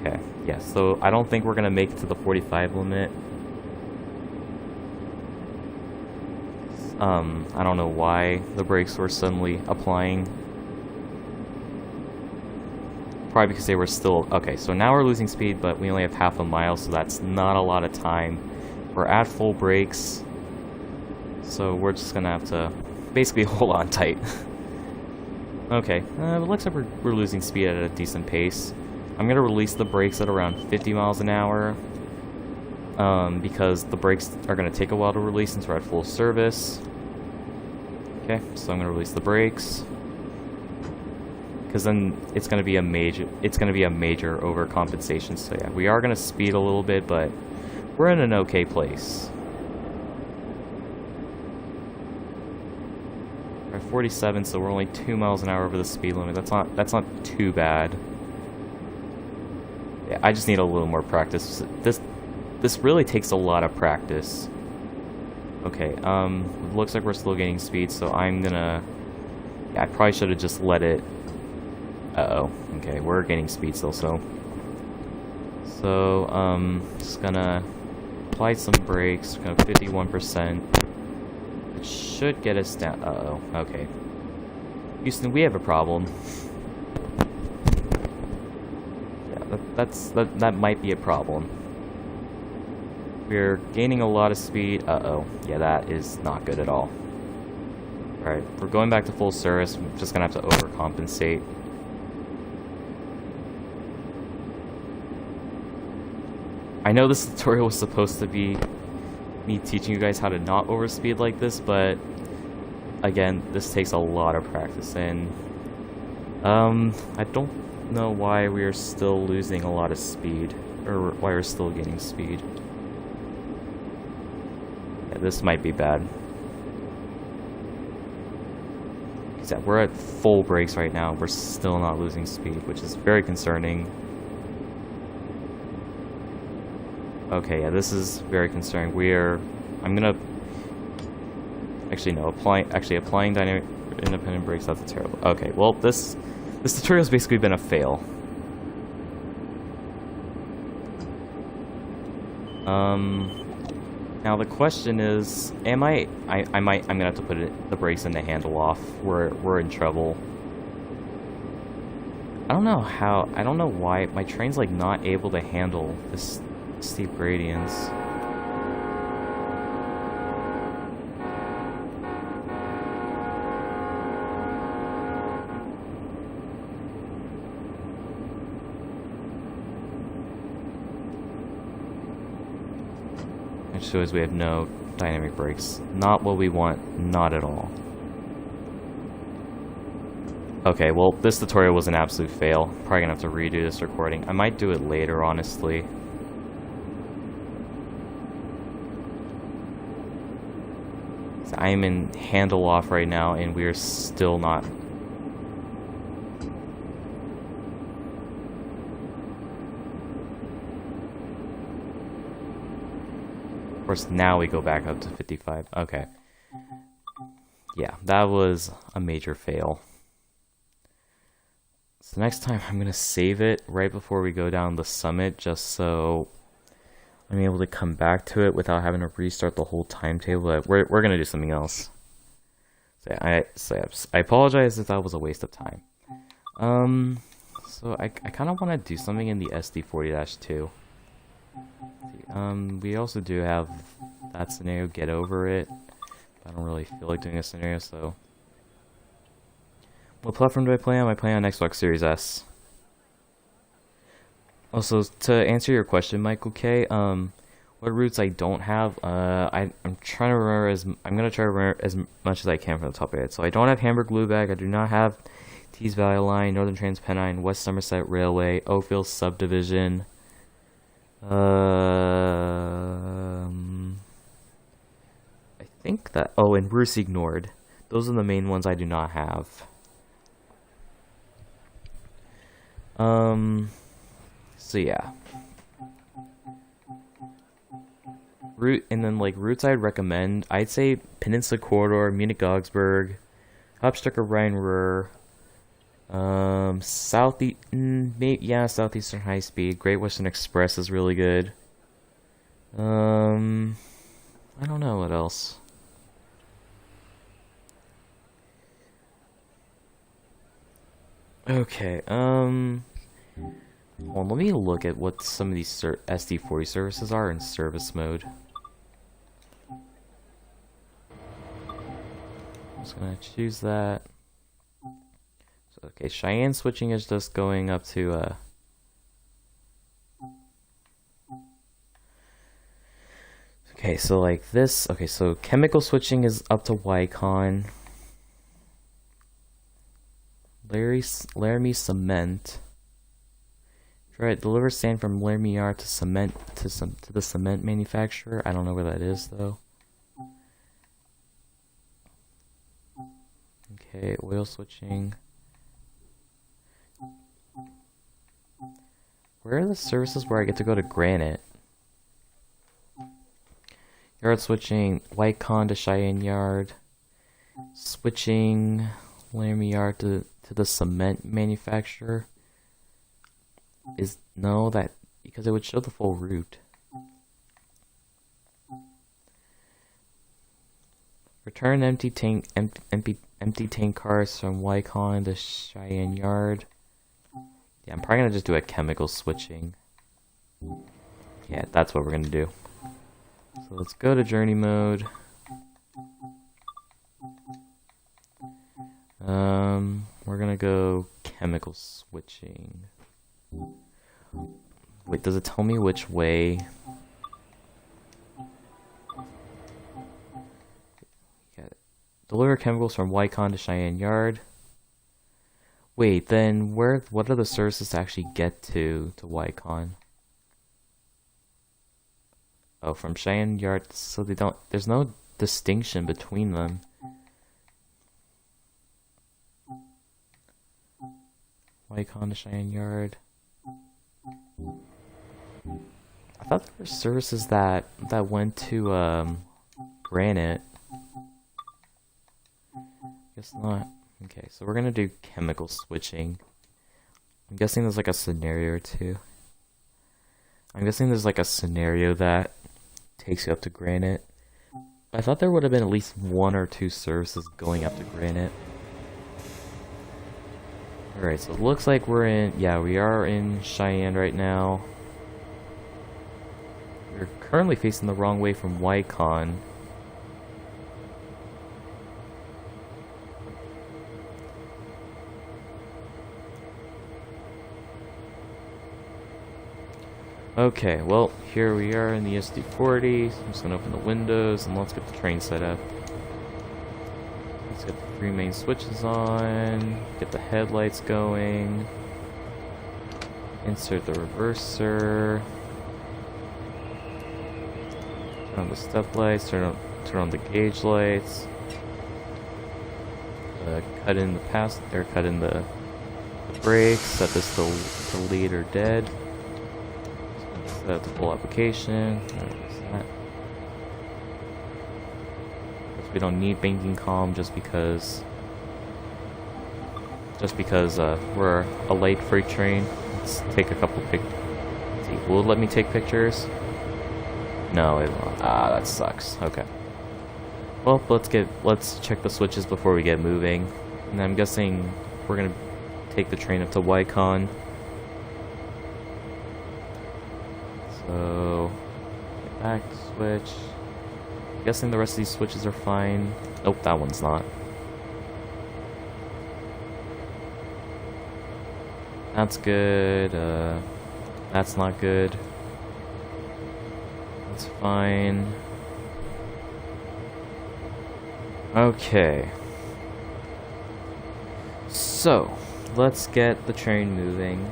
Okay, yeah, so I don't think we're gonna make it to the 45 limit. I don't know why the brakes were suddenly applying. Probably because they were still... Okay, so now we're losing speed, but we only have half a mile, so that's not a lot of time. We're at full brakes, so we're just gonna have to basically hold on tight. Okay, it looks like we're losing speed at a decent pace. I'm gonna release the brakes at around 50 miles an hour, because the brakes are gonna take a while to release since we're at full service. Okay, so I'm gonna release the brakes, because then it's gonna be a major overcompensation. So yeah, we are gonna speed a little bit, but we're in an okay place. We're at 47, so we're only 2 miles an hour over the speed limit. That's not too bad. Yeah, I just need a little more practice. This really takes a lot of practice. Okay, looks like we're still gaining speed, so I'm gonna... Yeah, I probably should have just let it... Uh-oh. Okay, we're gaining speed still, so... So, just gonna apply some brakes. We're gonna 51%. It should get us down... Uh-oh. Okay. Houston, we have a problem. Yeah, that might be a problem. We're gaining a lot of speed. Uh-oh. Yeah, that is not good at all. Alright, we're going back to full service. I'm just gonna have to overcompensate. I know this tutorial was supposed to be me teaching you guys how to not overspeed like this, but again, this takes a lot of practice, and I don't know why we are still losing a lot of speed, or why we're still gaining speed. Yeah, this might be bad. Yeah, we're at full brakes right now. We're still not losing speed, which is very concerning. Okay, yeah, this is very concerning. I'm gonna... Actually, no, applying dynamic independent brakes, that's terrible. Okay, well, this tutorial's basically been a fail. Now the question is, I'm gonna have to put the brakes in the handle off. We're in trouble. I don't know why my train's like not able to handle this steep gradients. Which shows we have no dynamic brakes. Not what we want, not at all. Okay, well, this tutorial was an absolute fail. Probably gonna have to redo this recording. I might do it later, honestly. So I am in handle off right now, and we are still not. Of course, now we go back up to 55. Okay. Yeah, that was a major fail. So next time I'm gonna save it right before we go down the summit, just so I'm able to come back to it without having to restart the whole timetable. But we're gonna do something else. So I apologize if that was a waste of time. So I kind of want to do something in the SD40-2. We also do have that scenario, Get Over It. I don't really feel like doing a scenario, so... What platform do I play on? I play on Xbox Series S. Also, to answer your question, Michael K, what routes I don't have, I'm trying to remember I'm gonna try to remember as much as I can from the top of it. So I don't have Hamburg-Lübeck, I do not have Tees Valley Line, Northern Trans-Pennine, West Somerset Railway, Oakville Subdivision, I think that, oh, and Rus Nord. Those are the main ones I do not have. So yeah. routes I'd recommend. I'd say Peninsula Corridor, Munich Augsburg, Hauptstrecke Rhein-Ruhr, Southeastern High Speed. Great Western Express is really good. I don't know what else. Okay, well, let me look at what some of these SD40 services are in service mode. I'm just gonna choose that. So, okay, Cheyenne switching is just going up to, okay, so like this, okay, so chemical switching is up to Wycon. Laramie Cement. Right, deliver sand from Laramie Yard to the cement manufacturer. I don't know where that is though. Okay, oil switching. Where are the services where I get to go to Granite? Yard switching, Wycon to Cheyenne Yard. Switching Laramie Yard to the cement manufacturer. Is no, that because it would show the full route. Return empty tank cars from Wycon to Cheyenne Yard. Yeah, I'm probably gonna just do a chemical switching. Yeah, that's what we're gonna do. So let's go to journey mode. We're gonna go chemical switching. Wait, does it tell me which way? Deliver chemicals from Wycon to Cheyenne Yard. Wait, then what are the services to actually get to Wycon? Oh, from Cheyenne Yard, so there's no distinction between them. Wycon to Cheyenne Yard. I thought there were services that went to Granite. Guess not. Okay, so we're gonna do chemical switching. I'm guessing there's like a scenario or two. I'm guessing there's like a scenario that takes you up to Granite. I thought there would have been at least one or two services going up to Granite. Alright, so it looks like we are in Cheyenne right now. We're currently facing the wrong way from Wycon. Okay, well, here we are in the SD40. So I'm just gonna open the windows and let's get the train set up. Let's get the three main switches on, get the headlights going, insert the reverser, turn on the step lights, turn on the gauge lights, cut in the brakes, set this to lead or dead. Set up the full application. We don't need banking calm just because we're a late freight train. Let's take a couple will it let me take pictures? No, it won't. That sucks. Okay. Well, let's check the switches before we get moving. And I'm guessing we're gonna take the train up to Wycon. So back switch. Guessing the rest of these switches are fine. Nope, that one's not. That's good. That's not good. That's fine. Okay. So, let's get the train moving.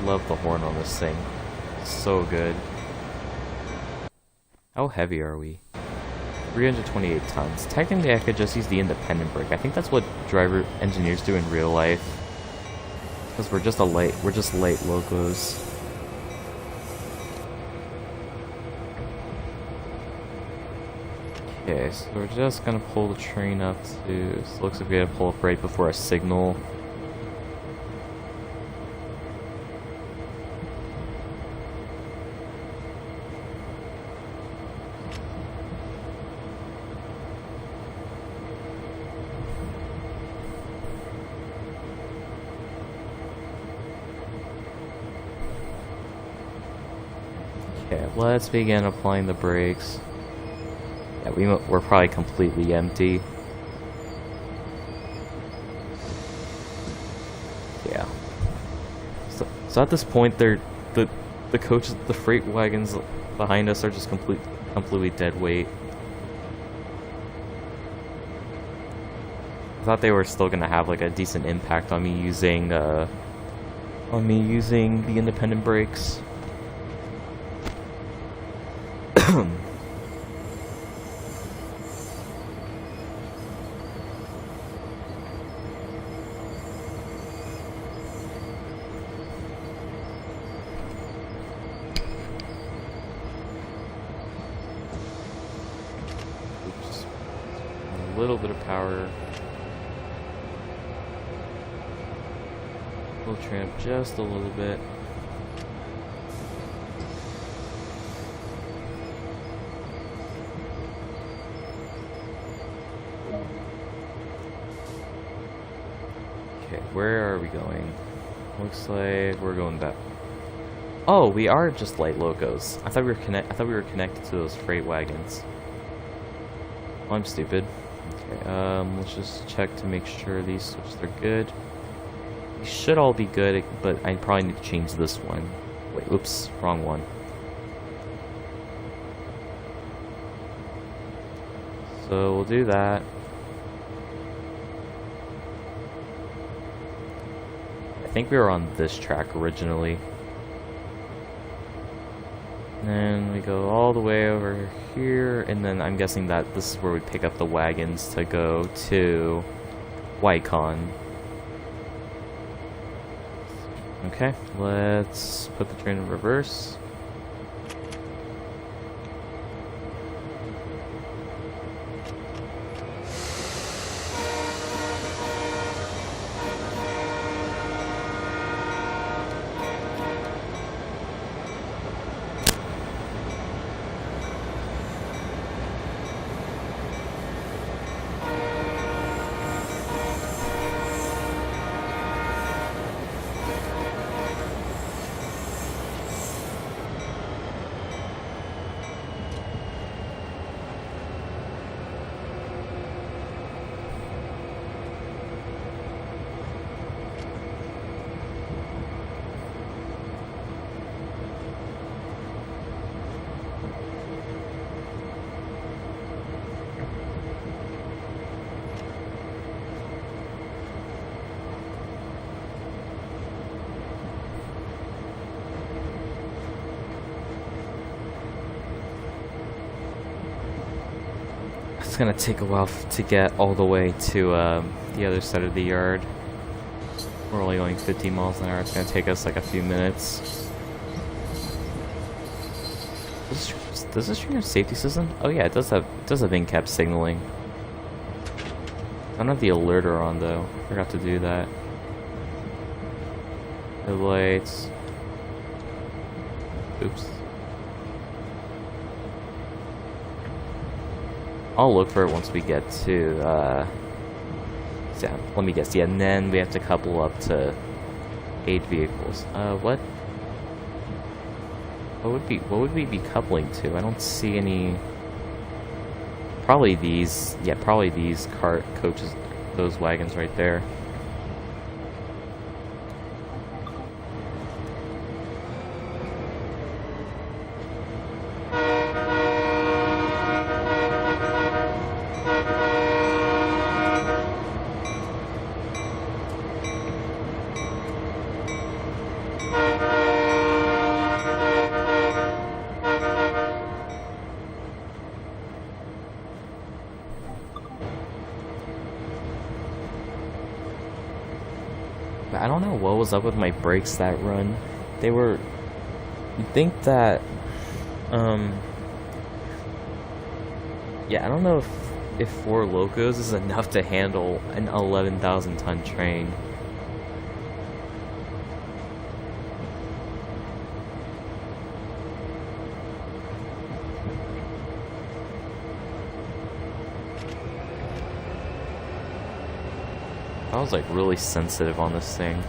Love the horn on this thing. It's so good. How heavy are we? 328 tons. Technically, I could just use the independent brake. I think that's what driver engineers do in real life. Because we're just light locos. Okay, so we're just gonna pull the train up to. So it looks like we gotta pull up right before a signal. Okay, let's begin applying the brakes. Yeah, we're probably completely empty. Yeah. So at this point, the coaches, the freight wagons behind us are just completely dead weight. I thought they were still gonna have like a decent impact on me using the independent brakes. Oops. A little bit of power. We'll tramp just a little bit. Okay, where are we going? Looks like we're going back. Oh, we are just light locos. I thought we were connected to those freight wagons. Oh, I'm stupid. Okay, let's just check to make sure these switches are good. These should all be good, but I probably need to change this one. Wait, oops, wrong one. So we'll do that. I think we were on this track originally. And then we go all the way over here, and then I'm guessing that this is where we pick up the wagons to go to Wycon. Okay, let's put the train in reverse. It's gonna take a while to get all the way to the other side of the yard. We're only going 50 miles an hour. It's gonna take us like a few minutes. Does this train have safety system? Oh yeah, it does have in-cab signaling. I don't have the alerter on though. Forgot to do that. Headlights. Oops. I'll look for it once we get to, yeah, let me guess, yeah, and then we have to couple up to 8 vehicles. What would we be coupling to? I don't see any, probably these, yeah, probably these coaches, those wagons right there. But I don't know what was up with my brakes that run. They were... You'd think that... Yeah, I don't know if 4 locos is enough to handle an 11,000 ton train. I was like really sensitive on this thing.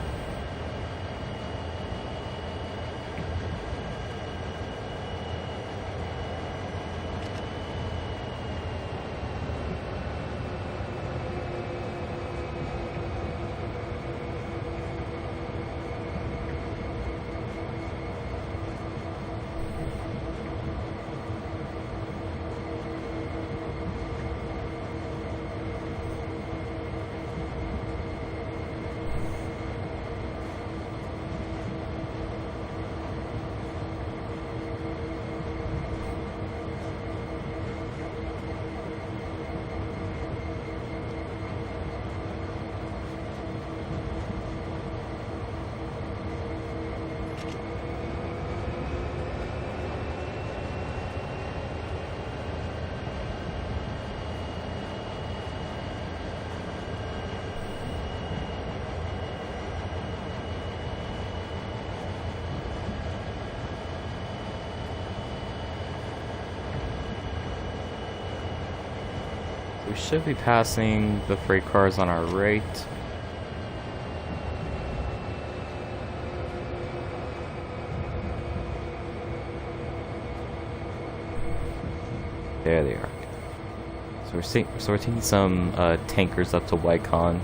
We should be passing the freight cars on our right. There they are. So we're taking some tankers up to Wycon.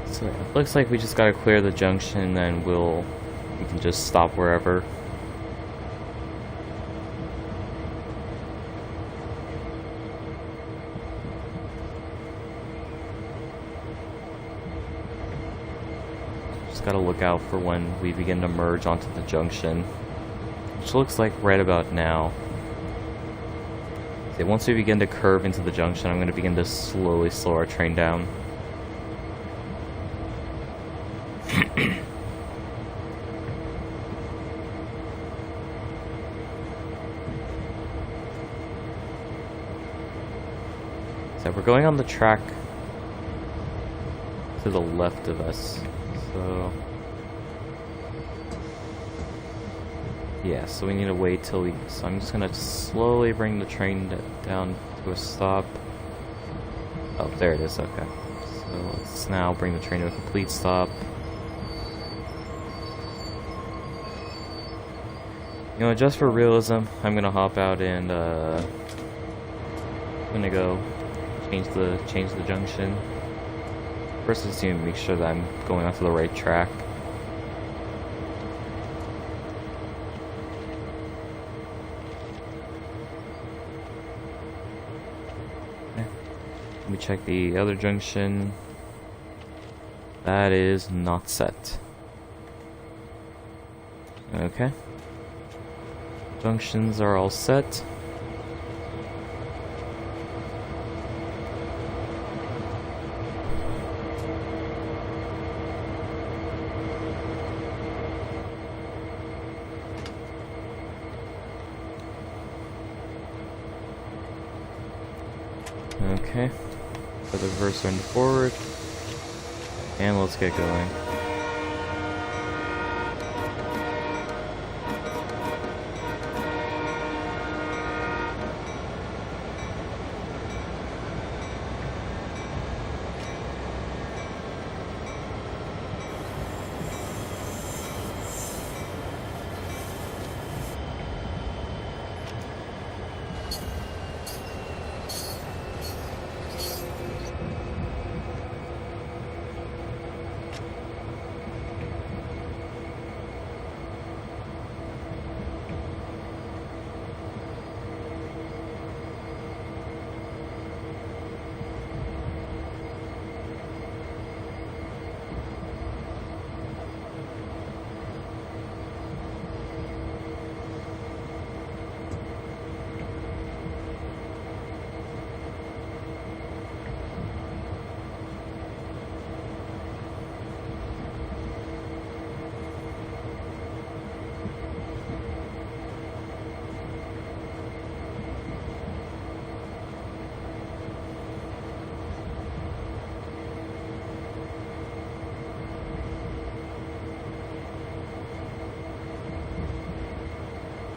So it looks like we just gotta clear the junction, and we can just stop wherever. Just gotta look out for when we begin to merge onto the junction, which looks like right about now. So once we begin to curve into the junction, I'm gonna begin to slowly slow our train down. So we're going on the track to the left of us. So yeah, so we need to wait till we... So I'm just gonna slowly bring the train down to a stop. Oh, there it is, okay. So let's now bring the train to a complete stop. You know, just for realism, I'm gonna hop out and I'm gonna go change the junction. First, I just need to make sure that I'm going onto the right track. Okay. Let me check the other junction. That is not set. Okay. Junctions are all set. Okay. Put the reverser into forward. And let's get going.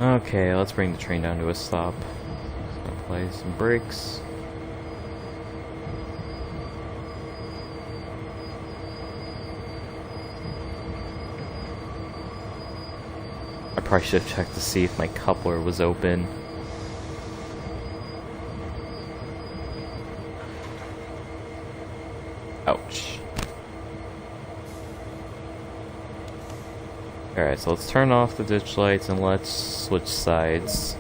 Okay, let's bring the train down to a stop. Just gonna apply some brakes. I probably should have checked to see if my coupler was open. Ouch. Alright, so let's turn off the ditch lights and let's switch sides.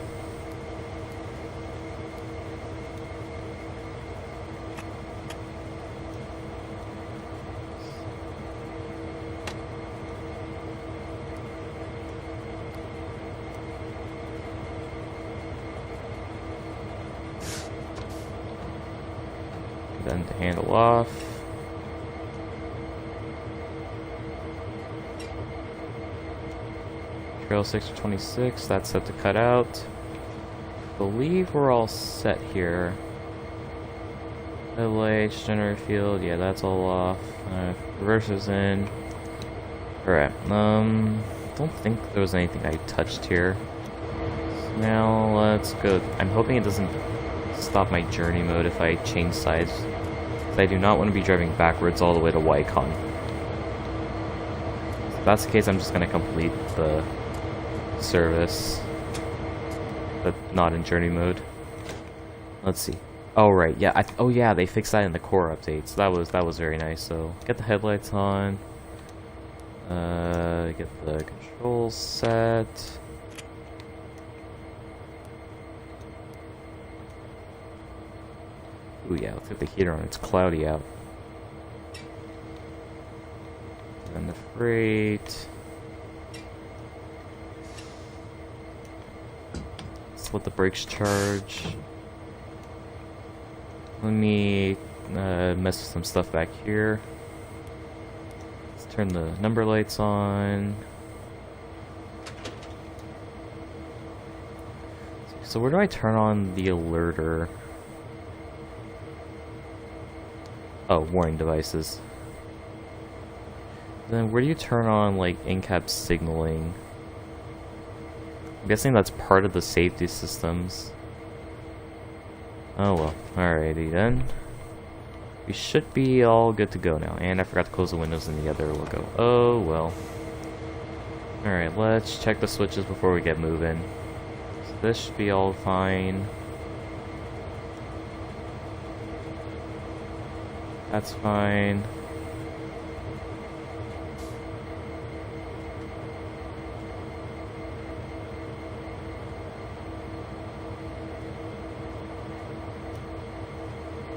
Then the handle off. Trail 626, that's set to cut out. Believe we're all set here. Headlights, generator field, yeah, that's all off. Reverser's in. Alright, don't think there was anything I touched here. So now let's go. I'm hoping it doesn't stop my journey mode if I change sides. I do not want to be driving backwards all the way to Wycon. If that's the case, I'm just going to complete the service, but not in journey mode. Let's see. Oh right, yeah. Oh yeah, they fixed that in the core update, so that was very nice. So get the headlights on. Get the controls set. Ooh yeah, let's get the heater on. It's cloudy out. And the freight. Let's let the brakes charge. Let me mess with some stuff back here. Let's turn the number lights on. So where do I turn on the alerter? Oh, warning devices. Then where do you turn on, like, in-cab signaling? I'm guessing that's part of the safety systems. Oh well, alrighty then. We should be all good to go now. And I forgot to close the windows in the other logo. Oh well. Alright, let's check the switches before we get moving. So this should be all fine. That's fine.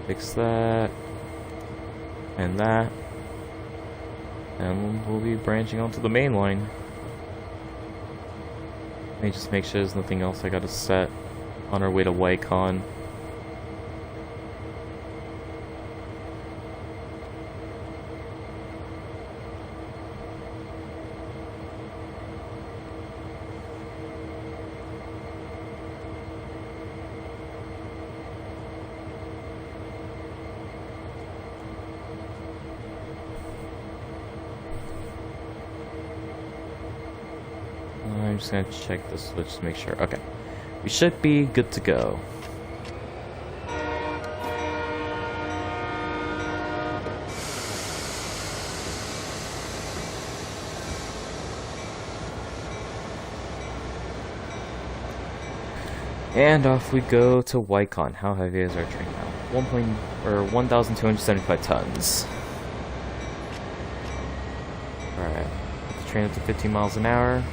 Fix that. And that. And we'll be branching onto the main line. Let me just make sure there's nothing else I gotta set on our way to Wycon. I'm just gonna check the switch to make sure. Okay. We should be good to go. And off we go to Wycon. How heavy is our train now? 1,275 tons. Alright. Let's train up to 15 miles an hour.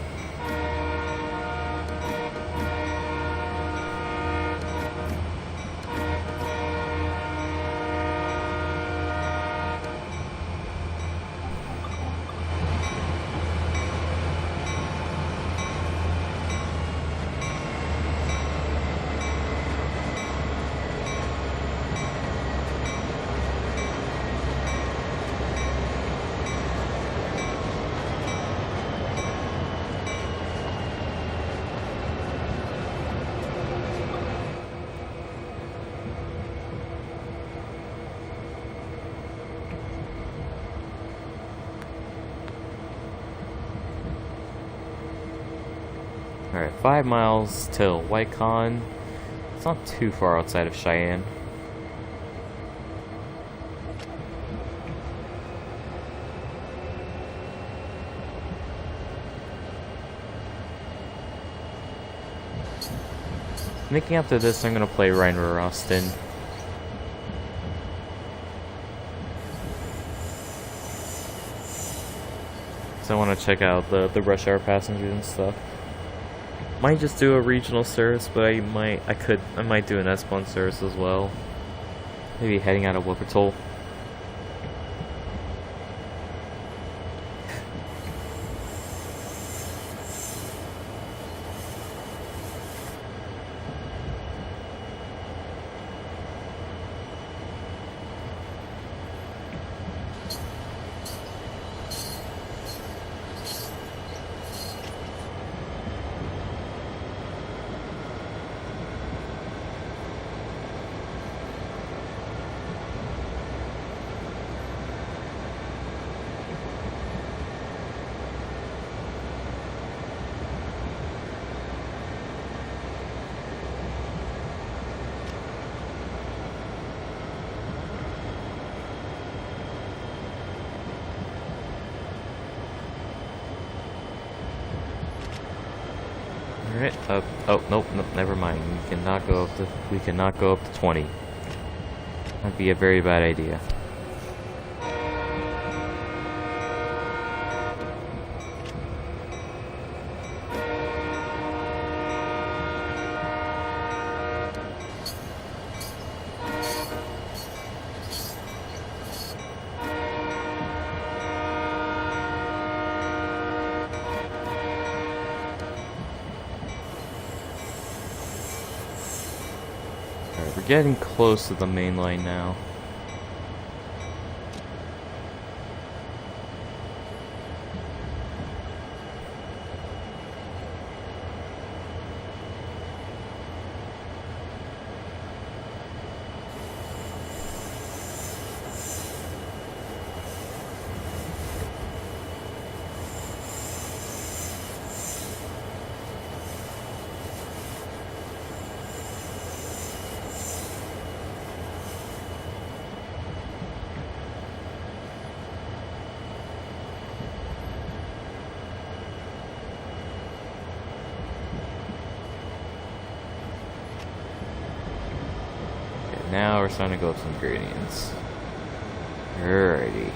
Alright, 5 miles till Whitecon. It's not too far outside of Cheyenne. Thinking after this, I'm gonna play Ryan Austin. So I want to check out the rush hour passengers and stuff. Might just do a regional service, but I might do an S1 service as well. Maybe heading out of Wuppertal. Alright, oh, nope, never mind. We cannot go up to 20. That'd be a very bad idea. We're getting close to the main line now. Now we're starting to go up some gradients. Alrighty.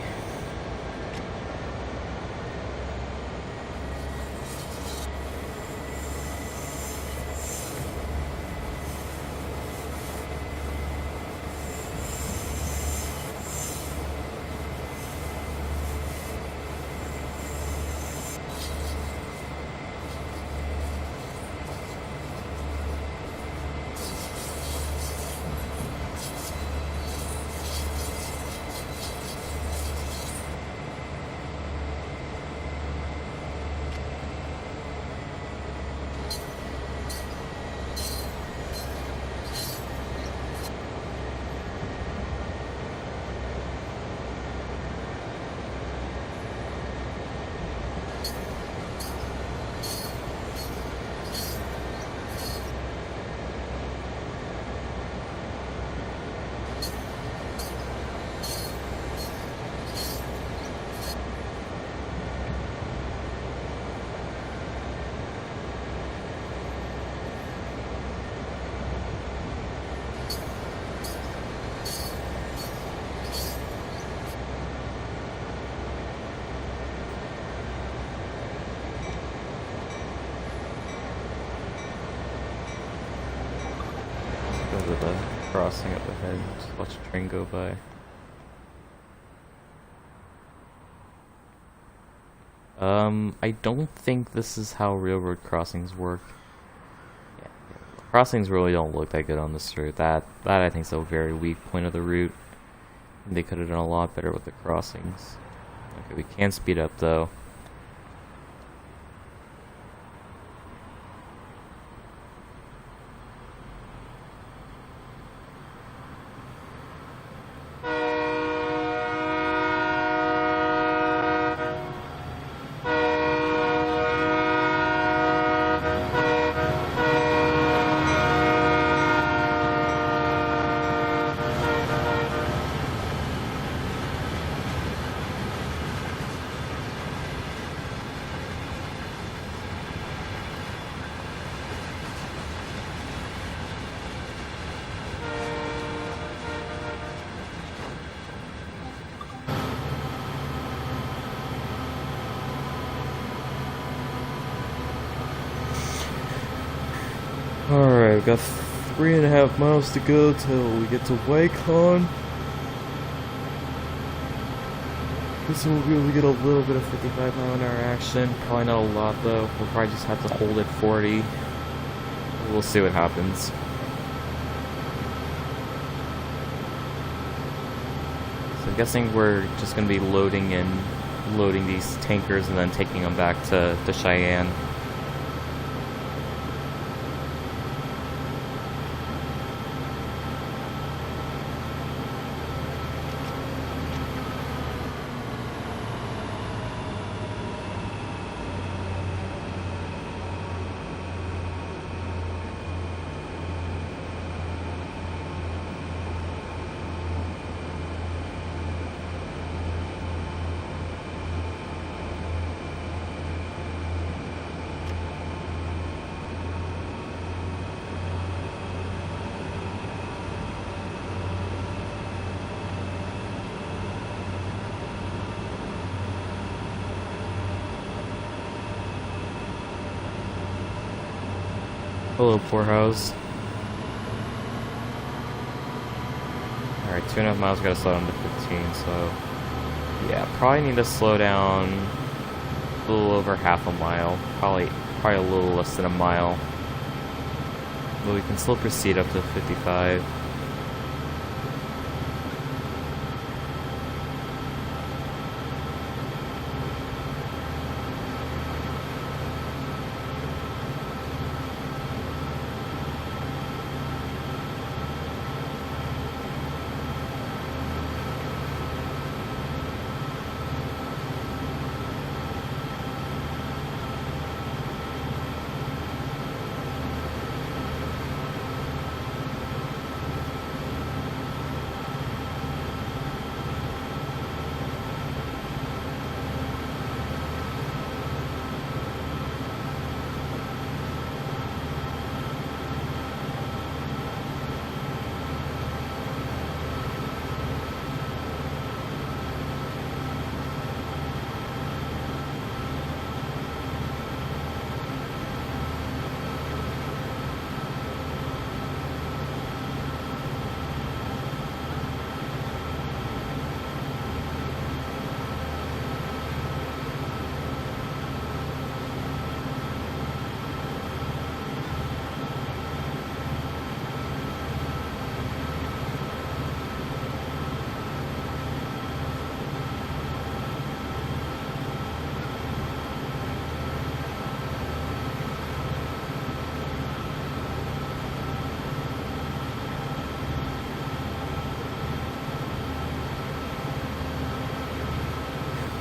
Go to the crossing up ahead. Just watch a train go by. I don't think this is how railroad crossings work. Yeah, crossings really don't look that good on this route. That I think is a very weak point of the route. They could have done a lot better with the crossings. Okay, we can speed up though. I've got 3.5 miles to go till we get to Wacon. This will be able to get a little bit of 55-mile-an-hour action. Probably not a lot though. We'll probably just have to hold at 40. We'll see what happens. So I'm guessing we're just going to be loading these tankers and then taking them back to Cheyenne. Hello, poorhouse. Alright, 2.5 miles, gotta slow down to 15, so... yeah, probably need to slow down a little over half a mile. Probably a little less than a mile. But we can still proceed up to 55.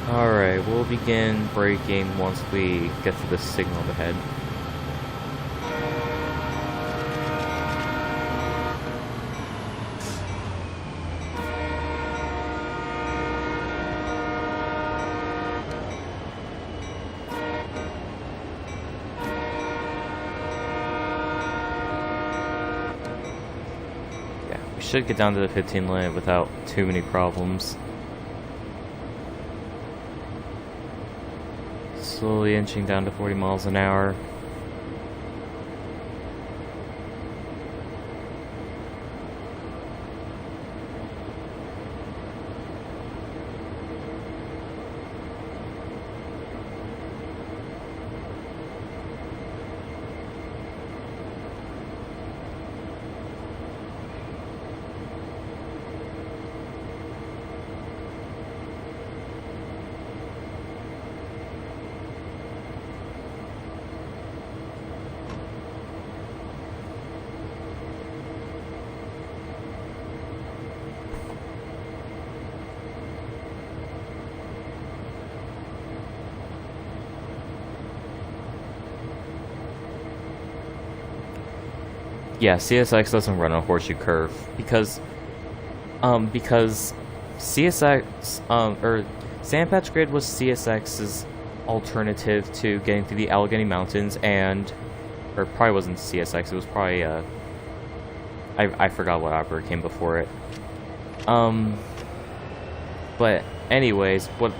Alright, we'll begin braking once we get to the signal ahead. Yeah, we should get down to the 15 limit without too many problems. Slowly inching down to 40 miles an hour. Yeah, CSX doesn't run a horseshoe curve because CSX or Sandpatch Grid was CSX's alternative to getting through the Allegheny Mountains, or probably wasn't CSX. It was probably I forgot what opera came before it. But anyways, but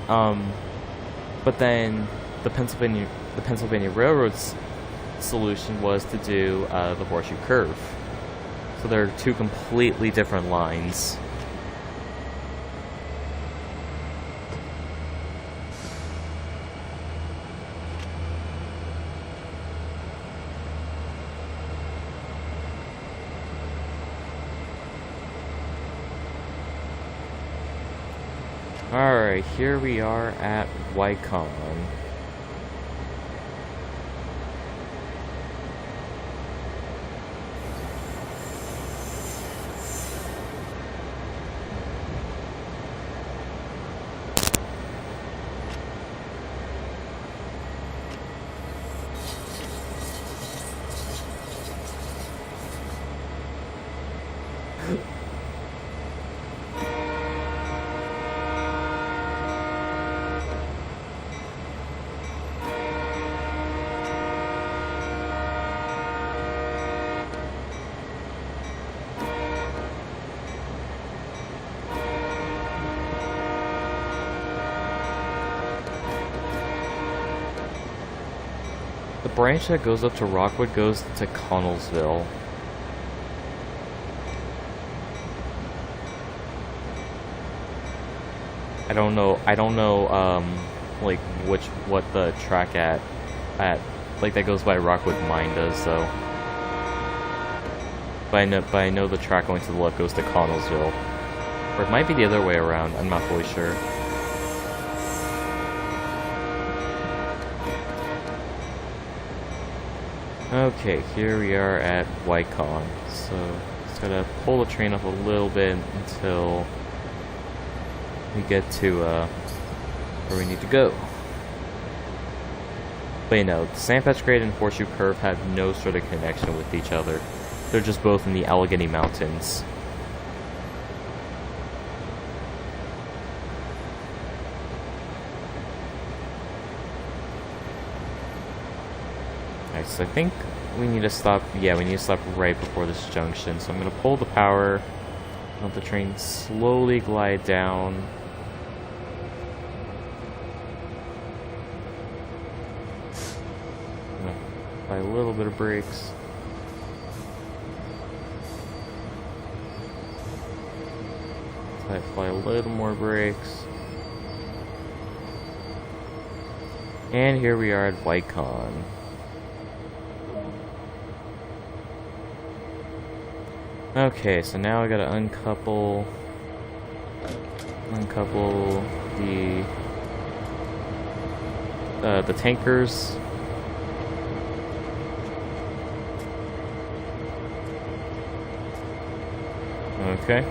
then the Pennsylvania Railroad's solution was to do the horseshoe curve. So they're two completely different lines. Alright, here we are at Wycon. The branch that goes up to Rockwood goes to Connellsville. I don't know, like, what the track like, that goes by Rockwood Mine does, so. But I know the track going to the left goes to Connellsville. Or it might be the other way around, I'm not fully sure. Okay, here we are at Wycon, so just gotta pull the train up a little bit until we get to where we need to go. But you know, the Sandpatch Grade and Horseshoe Curve have no sort of connection with each other. They're just both in the Allegheny Mountains. So I think we need to stop, yeah, we need to stop right before this junction. So I'm going to pull the power, let the train slowly glide down. I'm going to apply a little bit of brakes. So I apply a little more brakes. And here we are at Wycon. Okay, so now I gotta uncouple the tankers. Okay.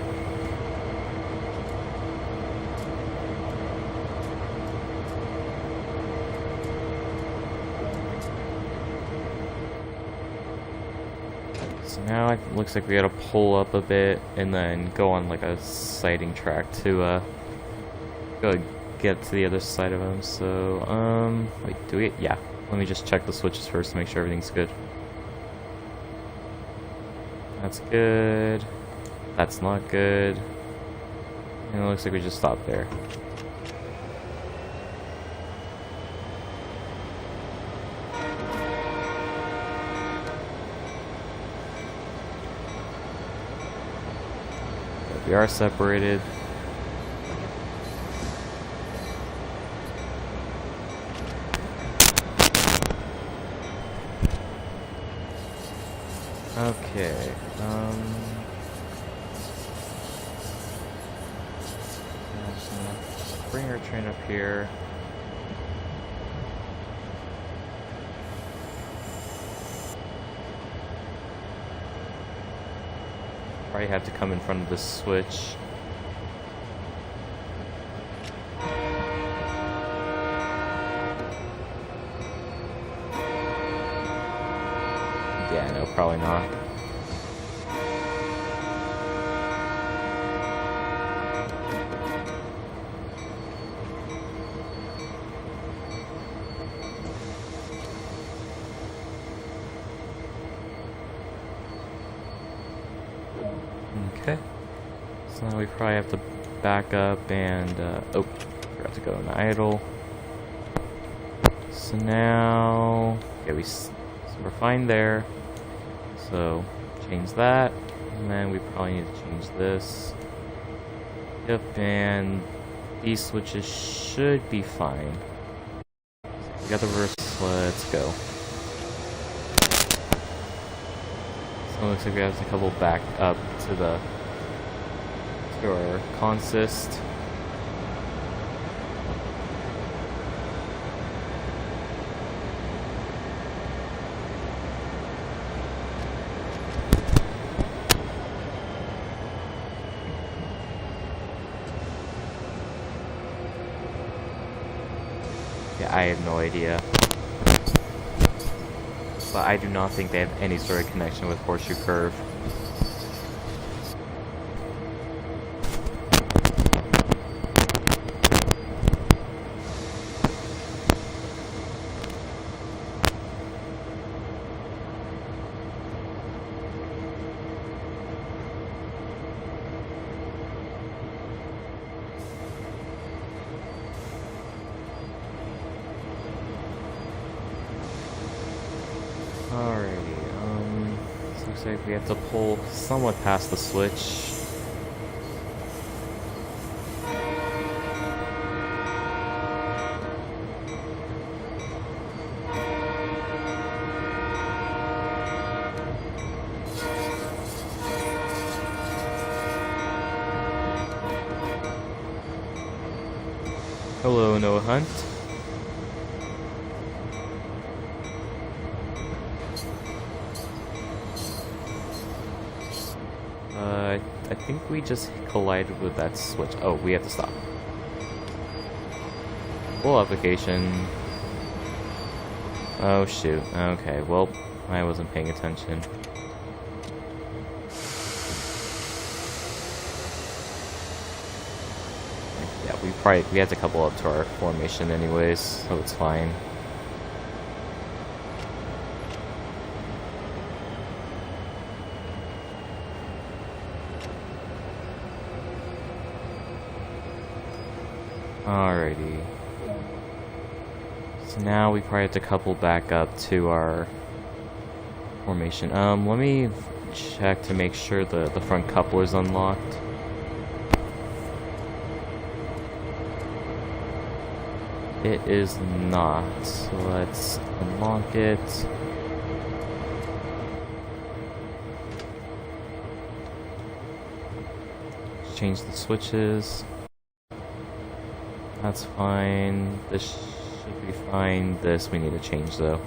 So now it looks like we gotta pull up a bit and then go on like a sighting track to go get to the other side of them. So wait, do we? Yeah. Let me just check the switches first to make sure everything's good. That's good. That's not good. And it looks like we just stopped there. We are separated. Okay. I'm just gonna bring our train up here. Probably have to come in front of this switch. Yeah, no, probably not. Okay, so now we probably have to back up and, oh, forgot to go in idle. So now, okay, so we're fine there. So change that, and then we probably need to change this. Yep, and these switches should be fine. We got the reverse, let's go. So it looks like we have a couple back up to our consist. Yeah, I have no idea. But I do not think they have any sort of connection with Horseshoe Curve. Alrighty, so looks like we have to pull somewhat past the switch. Hello, Noah Hunt. I think we just collided with that switch. Oh, we have to stop. Full application. Oh shoot. Okay, well, I wasn't paying attention. Yeah, we had to couple up to our formation anyways, so it's fine. Alrighty. So now we probably have to couple back up to our formation. Let me check to make sure the front coupler is unlocked. It is not. So let's unlock it. Change the switches. That's fine. This should be fine. This we need to change though.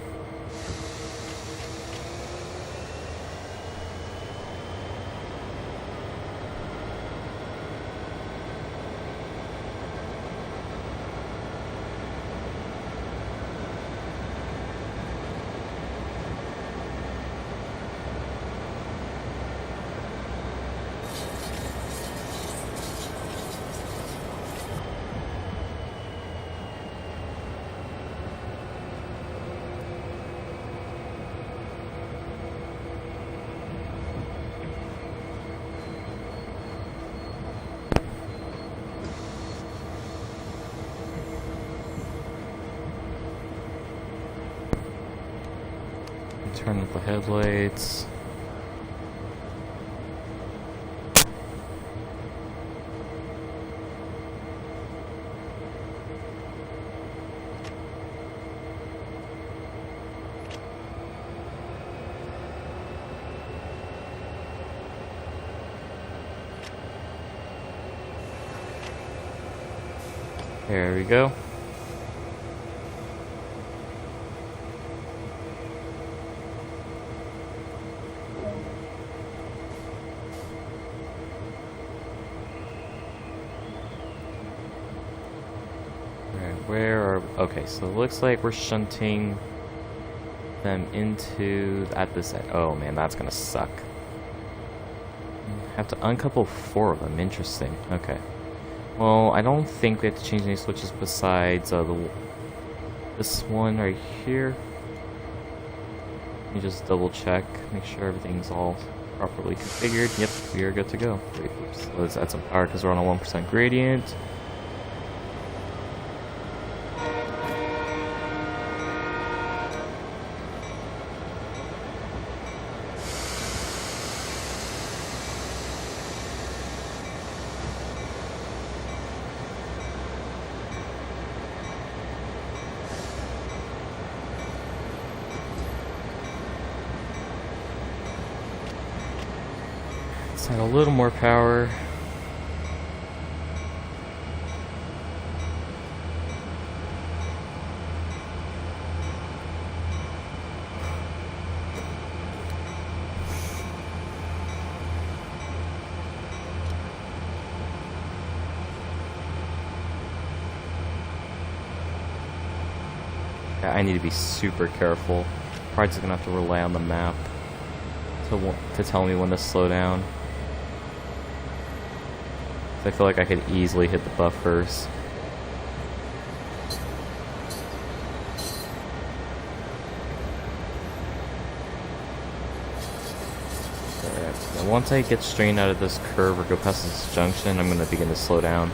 Turn up the headlights. There we go. Okay, so it looks like we're shunting them into at this end. Oh man, that's gonna suck. Have to uncouple 4 of them. Interesting. Okay. Well, I don't think we have to change any switches besides this one right here. Let me just double check, make sure everything's all properly configured. Yep, we are good to go. Wait, oops. Let's add some power because we're on a 1% gradient. Add a little more power. I need to be super careful. Probably just gonna have to rely on the map to tell me when to slow down. I feel like I could easily hit the buffers. Alright, now once I get straight out of this curve or go past this junction, I'm gonna begin to slow down.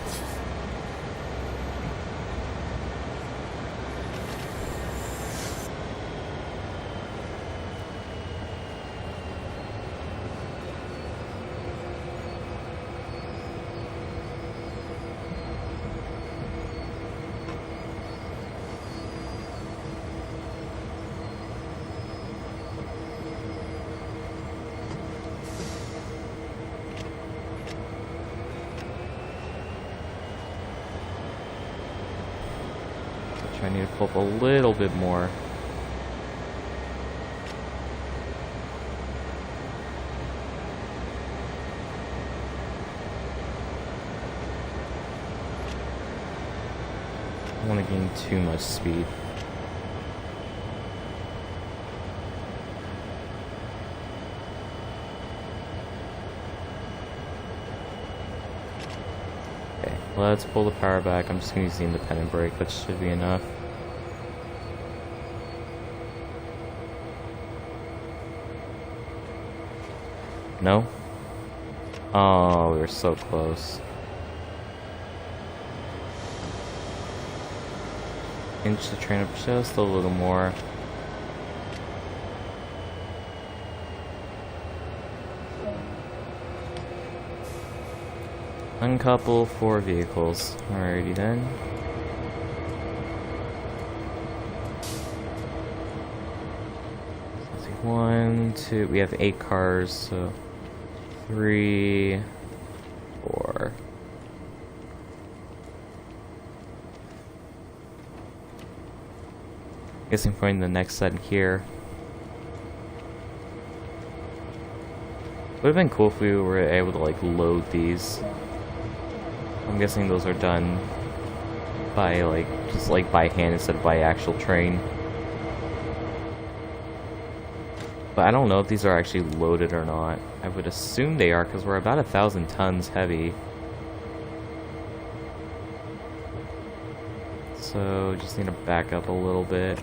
I need to pull up a little bit more. I don't want to gain too much speed. Okay, let's pull the power back. I'm just going to use the independent brake. That should be enough. No? Oh, we were so close. Inch the train up just a little more. Uncouple 4 vehicles. Alrighty then. Let's see, 1, 2. We have 8 cars, so 3, 4. Guessing putting the next set in here. Would have been cool if we were able to like load these. I'm guessing those are done by like just like by hand instead of by actual train. But I don't know if these are actually loaded or not. I would assume they are because we're about 1,000 tons heavy. So just need to back up a little bit.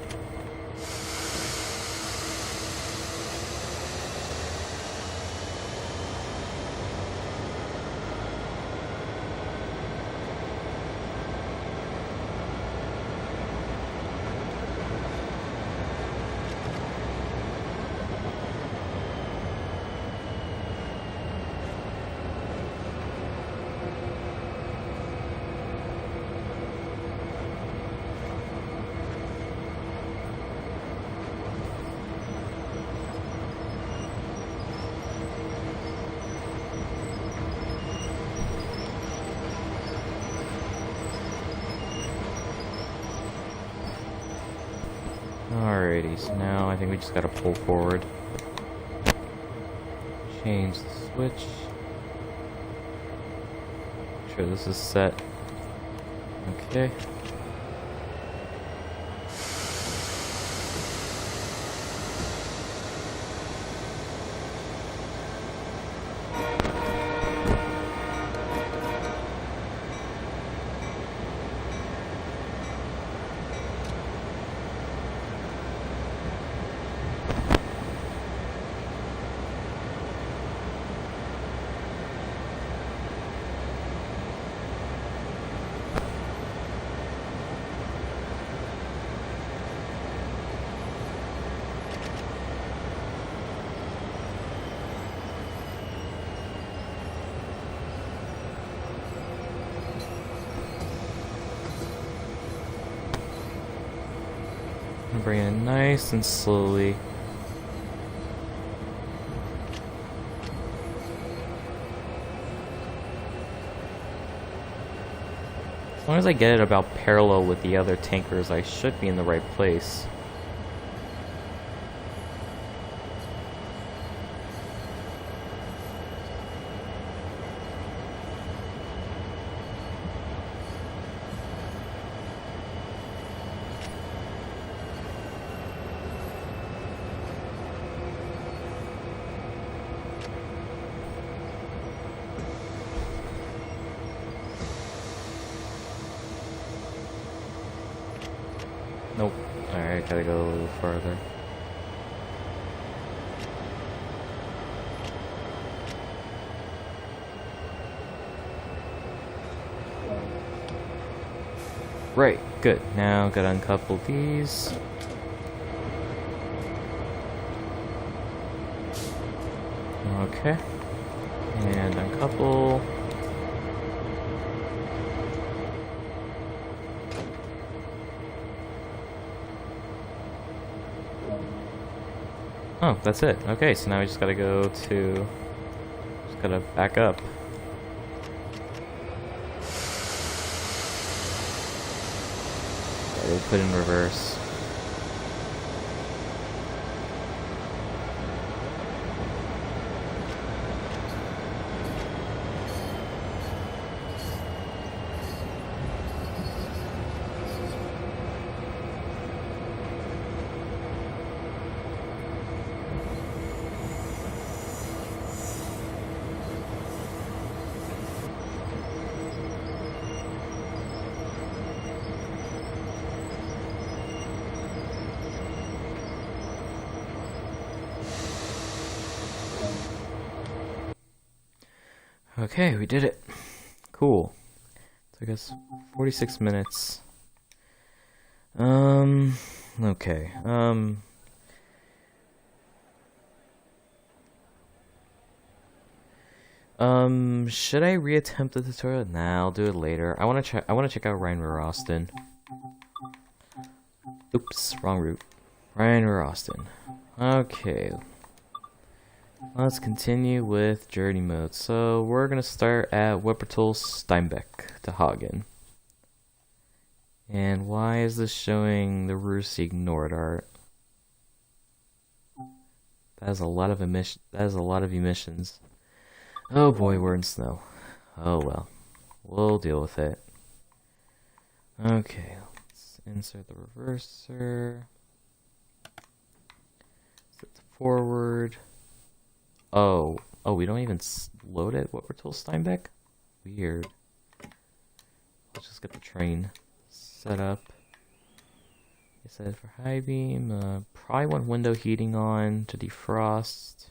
Alrighty, so now I think we just gotta pull forward. Change the switch. Make sure this is set. Okay. Bring it nice and slowly. As long as I get it about parallel with the other tankers, I should be in the right place. Nope. Alright, gotta go a little farther. Right, good. Now gotta uncouple these. Okay. And uncouple. Oh, that's it. Okay, so now we just gotta go to... Just gotta back up. We'll put in reverse. Okay, we did it. Cool. Took us 46 minutes. Okay. Should I reattempt the tutorial? Nah, I'll do it later. I wanna check out Ryan Austin. Oops, wrong route. Ryan Austin. Okay. Let's continue with journey mode. So we're gonna start at Wuppertal Steinbeck to Hagen. And why is this showing the Rus ignored art? That is a lot of emissions. Oh boy, we're in snow. Oh well. We'll deal with it. Okay, let's insert the reverser. Set to forward. Oh, we don't even load it? What we're told Steinbeck? Weird. Let's just get the train set up. It said for high beam, probably want window heating on to defrost.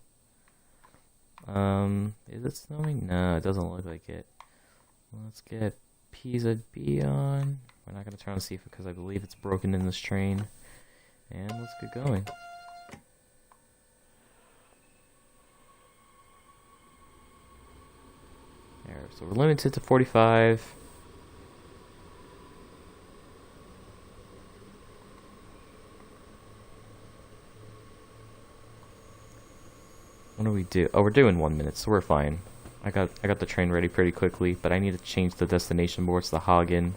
Is it snowing? No, it doesn't look like it. Let's get PZB on. We're not gonna turn on CFA because I believe it's broken in this train. And let's get going. There, so we're limited to 45. What do we do? Oh, we're doing 1 minute, so we're fine. I got the train ready pretty quickly, but I need to change the destination boards to Hagen.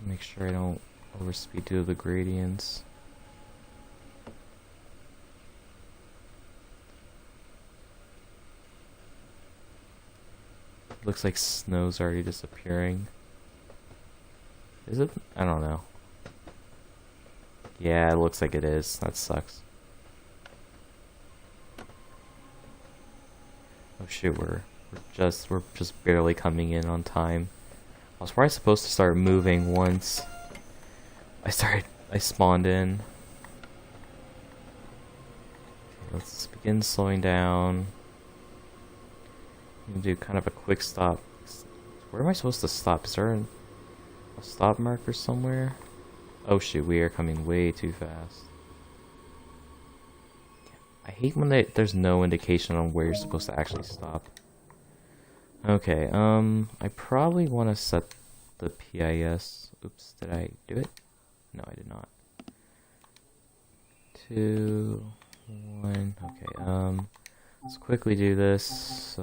Make sure I don't overspeed due to the gradients. Looks like snow's already disappearing. Is it? I don't know. Yeah, it looks like it is. That sucks. Oh shoot, we're just barely coming in on time. I was probably supposed to start moving once I spawned in. Okay, let's begin slowing down. I'm gonna do kind of a quick stop. Where am I supposed to stop? Is there a stop marker somewhere? Oh shoot, we are coming way too fast. I hate when there's no indication on where you're supposed to actually stop. Okay, I probably want to set the PIS. Oops, did I do it? No, I did not. 2, 1. Okay, let's quickly do this.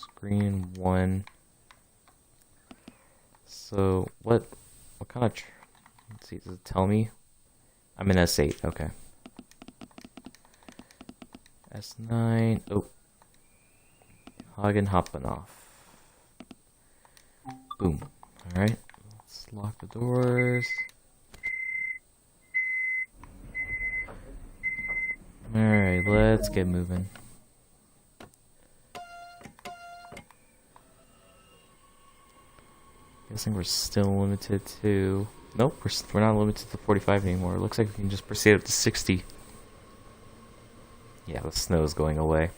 Screen 1. So, what kind of... let's see, does it tell me? I'm in S8, okay. S9, oh. Hagen hopping off. Boom. Alright, let's lock the doors. Alright, let's get moving. Guessing we're still limited to... nope, we're not limited to 45 anymore. It looks like we can just proceed up to 60. Yeah, the snow's going away.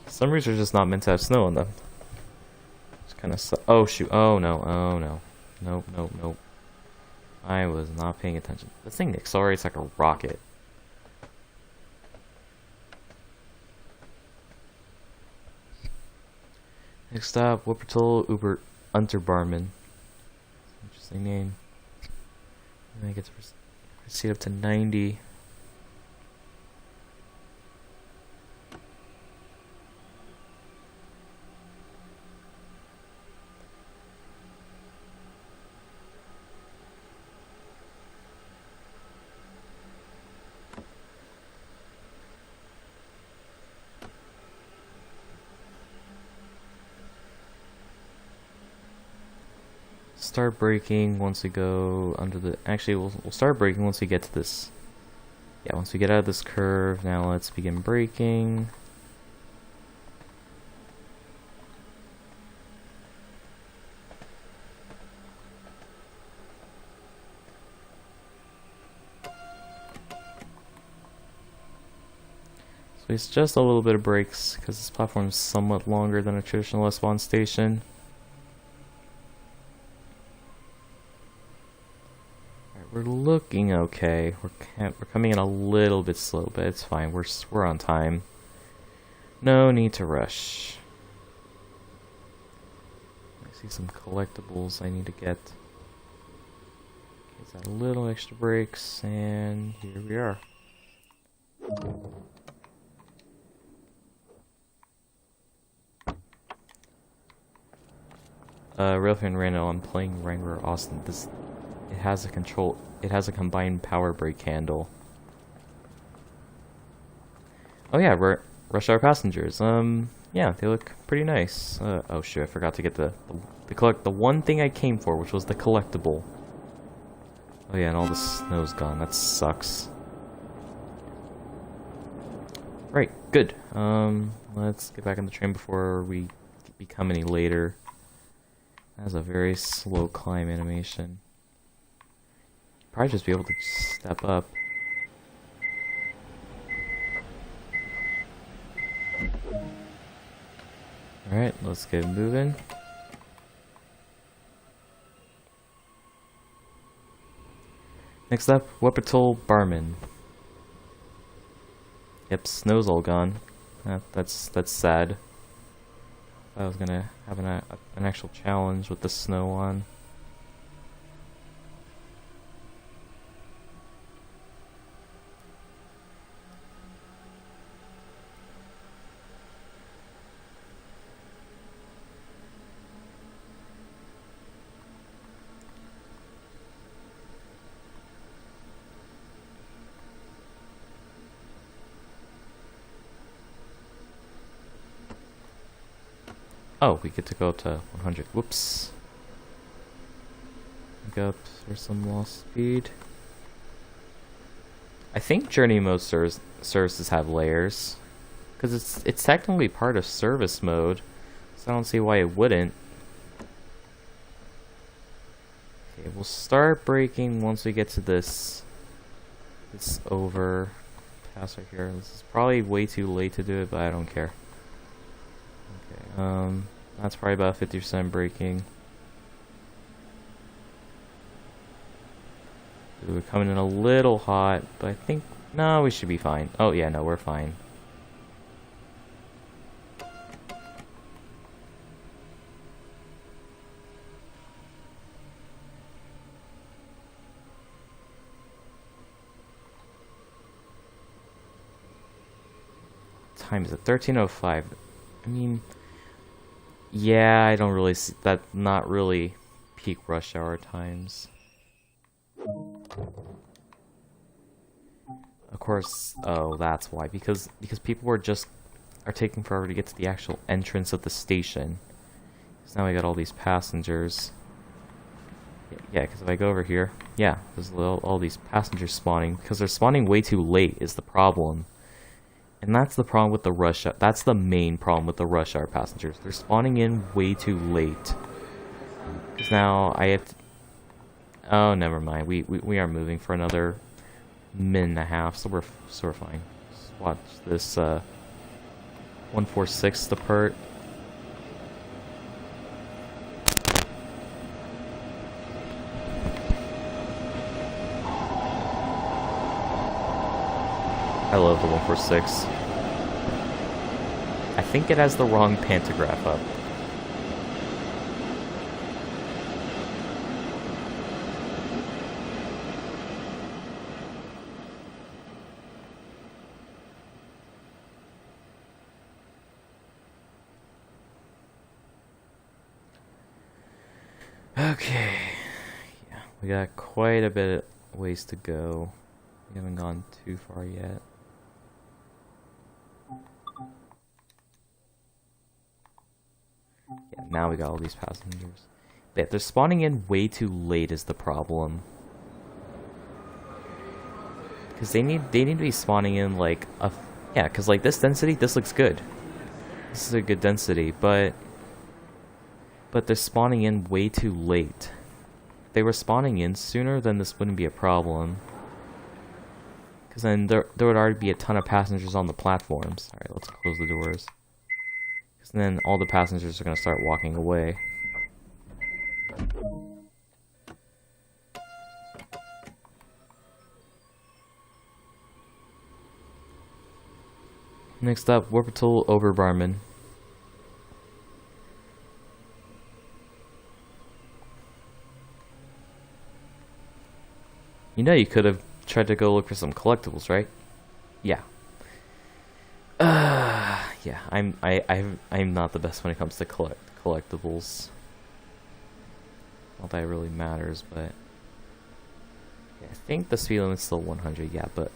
Some routes are just not meant to have snow on them. It's kind of oh shoot! Oh no! Oh no! Nope! Nope! Nope! I was not paying attention. This thing accelerates like a rocket. Next stop, Wuppertal Uber Unterbarmen. Interesting name. And I get to proceed up to 90. Start braking once we go under the... actually, we'll start braking once we get to this... yeah, once we get out of this curve. Now let's begin braking. So it's just a little bit of brakes because this platform is somewhat longer than a traditional S-Bahn station. We're looking okay. We're coming in a little bit slow, but it's fine. We're on time. No need to rush. I see some collectibles I need to get. Get that little extra brakes, and here we are. Railfan Randall, I'm playing Wrangler Austin. It has a combined power brake handle. Oh yeah, rush hour passengers. Yeah, they look pretty nice. Oh shoot, I forgot to get the one thing I came for, which was the collectible. Oh yeah, and all the snow's gone. That sucks. Right, good. Let's get back on the train before we become any later. That has a very slow climb animation. Probably just be able to step up. Alright, let's get moving. Next up, Wuppertal Barman. Yep, snow's all gone. That's sad. I was gonna have an actual challenge with the snow on. Oh, we get to go up to 100. Whoops. Go up for some lost speed. I think journey mode services have layers, because it's technically part of service mode, so I don't see why it wouldn't. Okay, we'll start braking once we get to this overpass right here. This is probably way too late to do it, but I don't care. Okay, that's probably about 50% braking. We're coming in a little hot, but I think, no, we should be fine. Oh yeah, no, we're fine. time is it? 13:05. I mean, yeah, I don't really see that. Not really peak rush hour times. Of course. Oh, that's why. Because people are taking forever to get to the actual entrance of the station. So now we got all these passengers. Yeah, because if I go over here, yeah, there's all these passengers spawning because they're spawning way too late is the problem. And that's the problem with the rush hour. That's the main problem with the rush hour passengers. They're spawning in way too late. Because now I have to... Oh, never mind. We are moving for another minute and a half, so we're fine. Just watch this 146 depart. I love the 146. I think it has the wrong pantograph up. Okay. Yeah, we got quite a bit of ways to go. We haven't gone too far yet. Yeah, now we got all these passengers. But they're spawning in way too late is the problem. Because they need to be spawning in like a... Yeah, because like this density, this looks good. This is a good density, but they're spawning in way too late. If they were spawning in sooner, then this wouldn't be a problem. Because then there would already be a ton of passengers on the platforms. Alright, let's close the doors. Because then all the passengers are going to start walking away. Next up, Warpatul Oberbarman. You know you could have tried to go look for some collectibles, right? Yeah. Yeah, I'm not the best when it comes to collectibles. Not that it really matters, but yeah, I think the speed limit's still 100. Yeah, but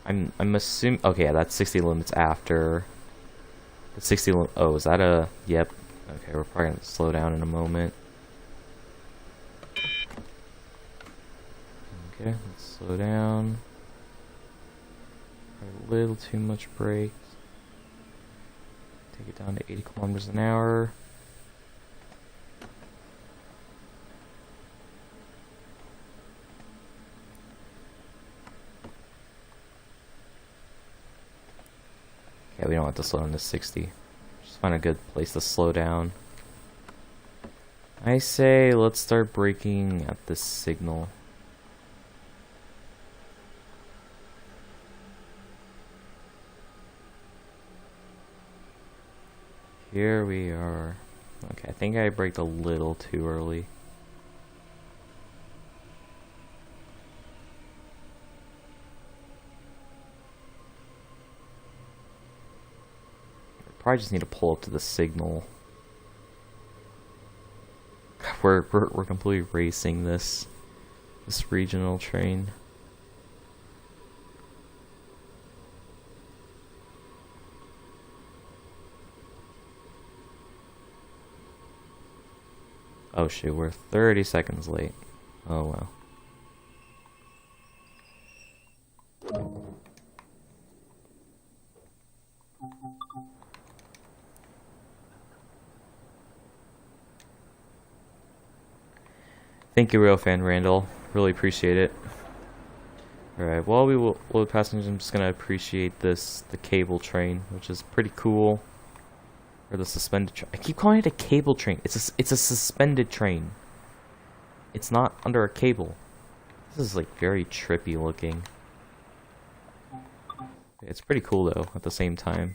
I'm assuming. Okay, yeah, that's 60 limits after the 60. Oh, is that a? Yep. Okay, we're probably gonna slow down in a moment. Okay, let's slow down. A little too much brakes. Take it down to 80 kilometers an hour. Yeah, we don't have to slow down to 60. Just find a good place to slow down. I say let's start braking at this signal. Here we are. Okay, I think I braked a little too early. Probably just need to pull up to the signal. We're completely racing this regional train. Oh shoot, we're 30 seconds late. Oh well. Thank you, Real Fan Randall. Really appreciate it. Alright, well, the passengers, I'm just gonna appreciate the cable train, which is pretty cool. Or the suspended train. I keep calling it a cable train. It's a suspended train. It's not under a cable. This is like very trippy looking. It's pretty cool though at the same time.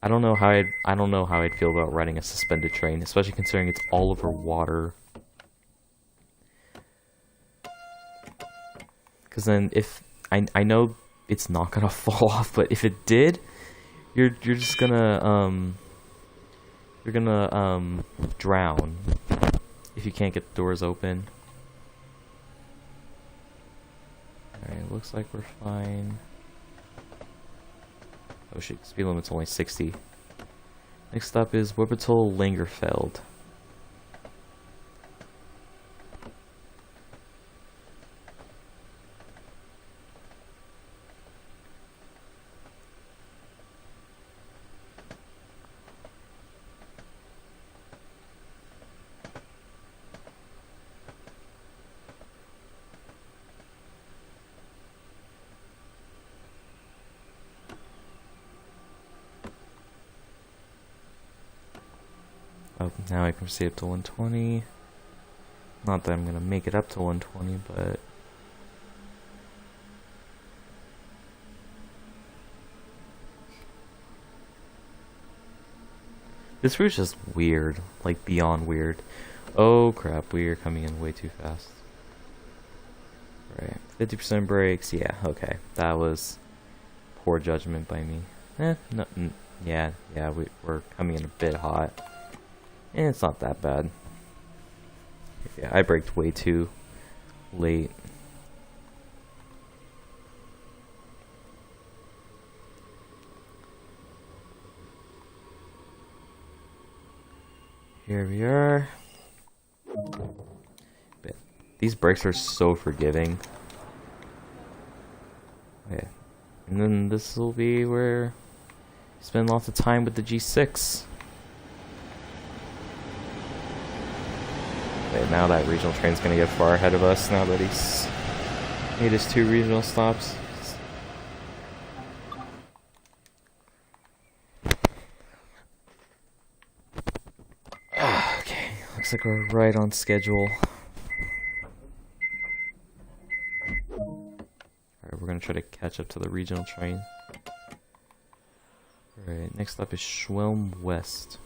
I don't know how I'd feel about riding a suspended train, especially considering it's all over water. Because then if I know it's not gonna fall off. But if it did, you're just gonna drown if you can't get the doors open. Alright, looks like we're fine. Oh shit, speed limit's only 60. Next up is Wuppertal Langerfeld. Oh, now I can proceed up to 120. Not that I'm gonna make it up to 120, but this route's just weird, like beyond weird. Oh crap, we are coming in way too fast. Right, 50% brakes, yeah, okay. That was poor judgment by me. No, yeah, we're coming in a bit hot. And it's not that bad. Yeah, I braked way too late. Here we are. But these brakes are so forgiving. Okay. And then this will be where you spend lots of time with the G6. Okay, now that regional train's gonna get far ahead of us now that he's made his 2 regional stops. Okay, looks like we're right on schedule. Alright, we're gonna try to catch up to the regional train. Alright, next up is Schwelm West.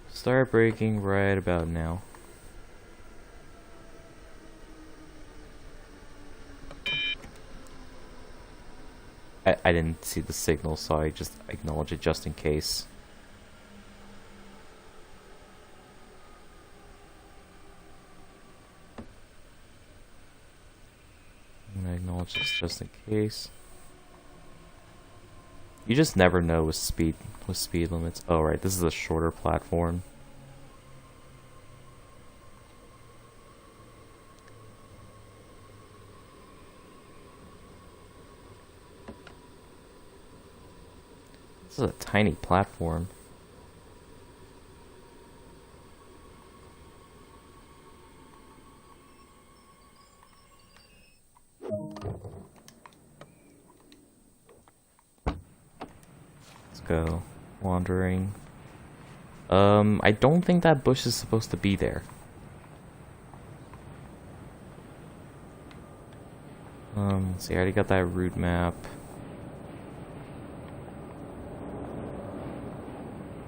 Start braking right about now. I didn't see the signal, so I just acknowledged it just in case. I'm gonna acknowledge this just in case. You just never know with speed limits. Oh right, this is a shorter platform. This is a tiny platform. Let's go. Wandering. I don't think that bush is supposed to be there. Let's see, I already got that route map.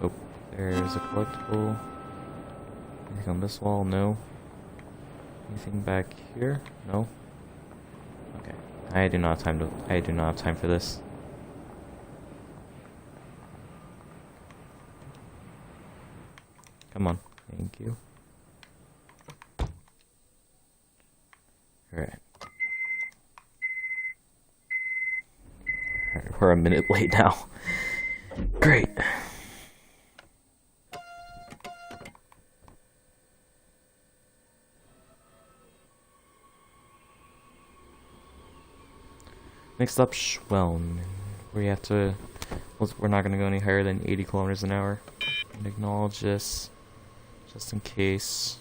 Oh, there's a collectible. Anything on this wall? No. Anything back here? No. Okay. I do not have time for this. Come on. Thank you. Alright. Alright, we're a minute late now. Great. Next up, Schwelm. We have to. We're not gonna go any higher than 80 kilometers an hour. And acknowledge this, just in case.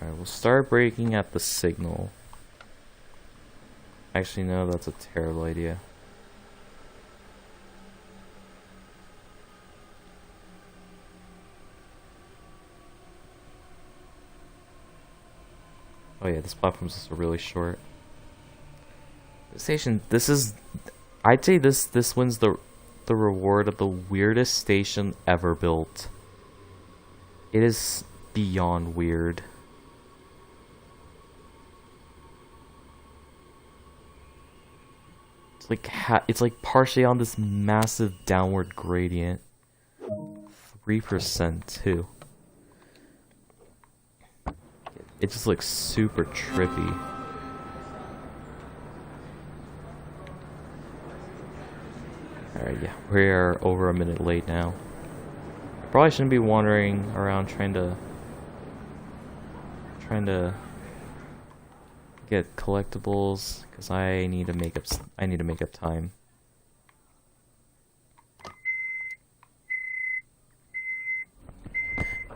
Alright, we'll start braking at the signal. Actually, no, that's a terrible idea. Oh yeah, this platform's just really short. The station, this is... I'd say this wins the reward of the weirdest station ever built. It is beyond weird. It's like partially on this massive downward gradient. 3% too. It just looks super trippy. Alright, yeah, we are over a minute late now. I probably shouldn't be wandering around trying to get collectibles because I need to make up time.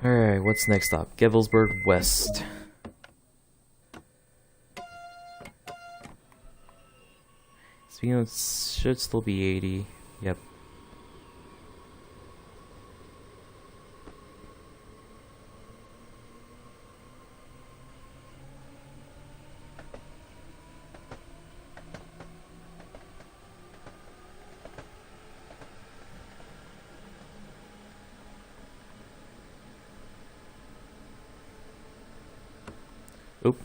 Alright, what's next stop? Gevelsberg West. Speaking of, it should still be 80. Yep. Oop.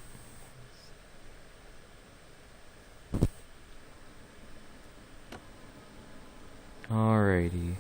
Alrighty.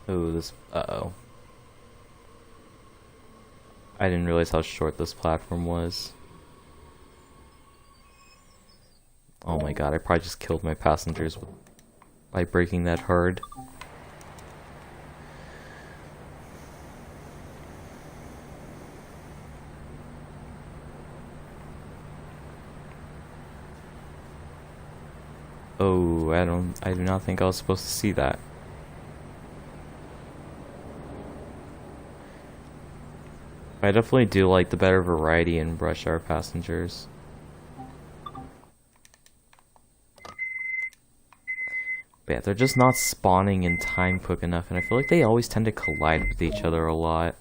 Oh, this. Uh-oh. I didn't realize how short this platform was. Oh my god, I probably just killed my passengers by breaking that hard. Oh, I do not think I was supposed to see that. I definitely do like the better variety in rush hour passengers. But yeah, they're just not spawning in time quick enough, and I feel like they always tend to collide with each other a lot.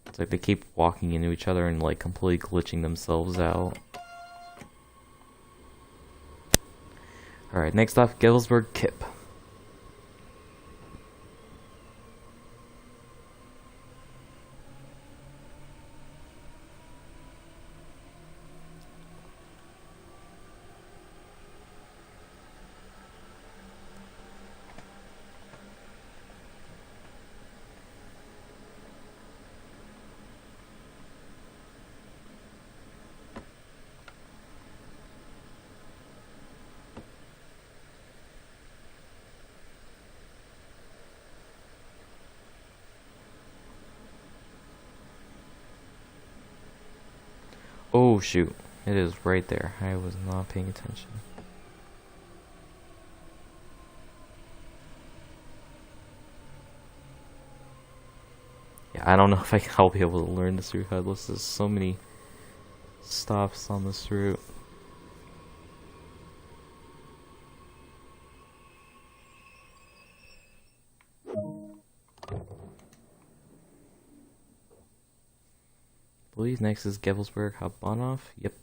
It's like they keep walking into each other and like completely glitching themselves out. Alright, next off, Gevelsberg Kip. Oh shoot, it is right there. I was not paying attention. Yeah, I don't know if I'll be able to learn this route headless. There's so many stops on this route. I believe next is Gevelsberg Habanov. Yep.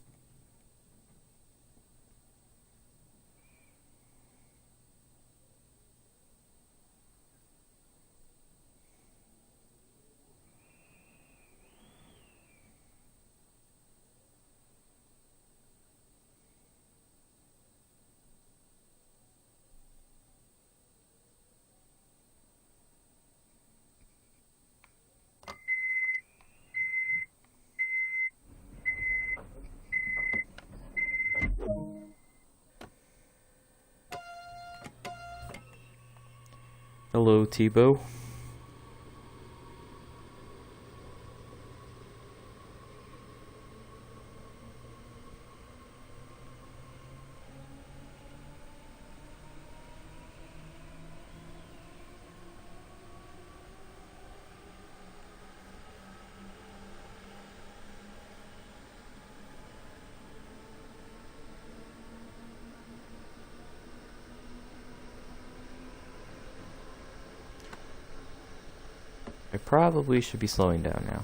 Hello, Tebow. I probably should be slowing down now.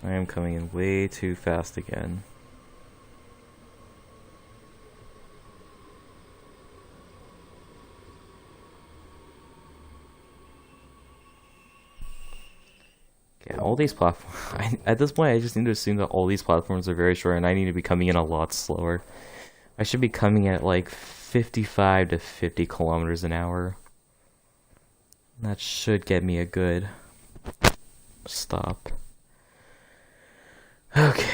I am coming in way too fast again. Yeah, all these platforms. At this point, I just need to assume that all these platforms are very short, and I need to be coming in a lot slower. I should be coming at like 55 to 50 kilometers an hour. That should get me a good stop. Okay.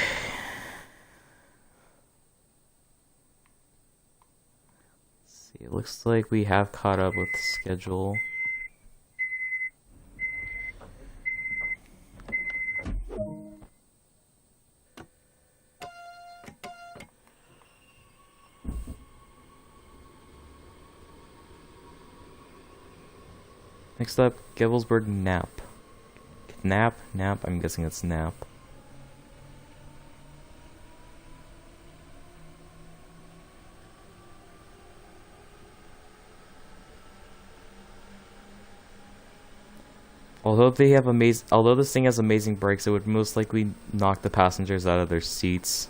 Let's see, it looks like we have caught up with the schedule. Next up, Gevelsberg Nap. Nap? I'm guessing it's Nap. Although this thing has amazing brakes, it would most likely knock the passengers out of their seats.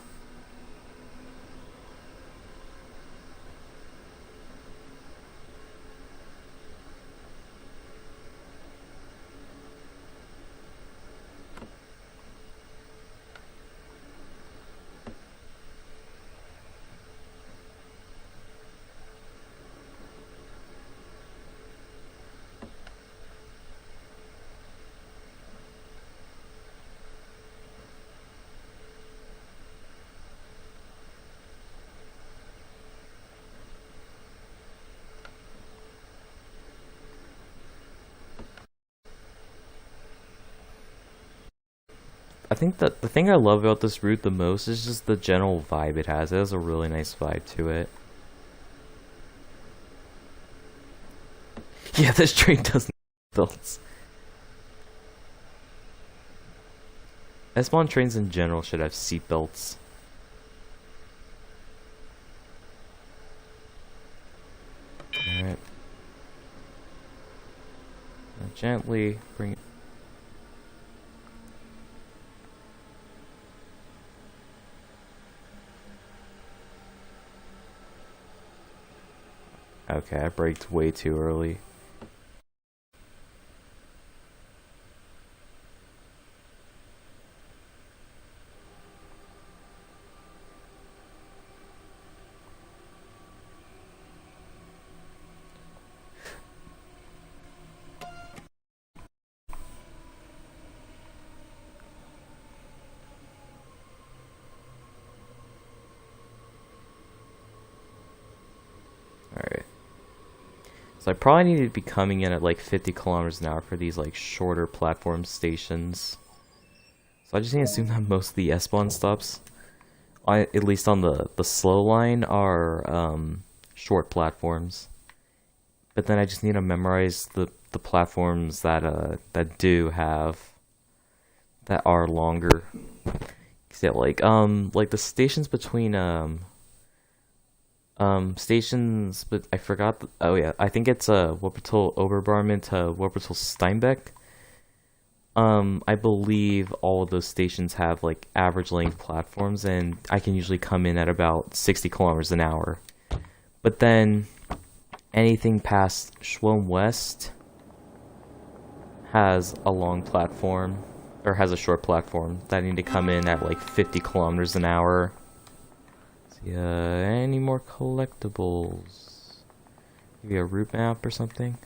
think that the thing I love about this route the most is just the general vibe it has. It has a really nice vibe to it. Yeah, this train doesn't have belts. S-Bahn trains in general should have seat belts. Alright. Now gently bring it. Okay, I braked way too early. Alright. So I probably need to be coming in at like 50 kilometers an hour for these like shorter platform stations. So I just need to assume that most of the S-Bahn stops, at least on the slow line, are short platforms. But then I just need to memorize the platforms that that are longer. Yeah, like the stations between stations, but I forgot. Oh yeah, I think it's Wuppertal Oberbarmen to Wuppertal Steinbeck. I believe all of those stations have like average length platforms, and I can usually come in at about 60 kilometers an hour. But then anything past Schwelm West has a long platform, or has a short platform that I need to come in at like 50 kilometers an hour. See, any more collectibles? Maybe a route map or something?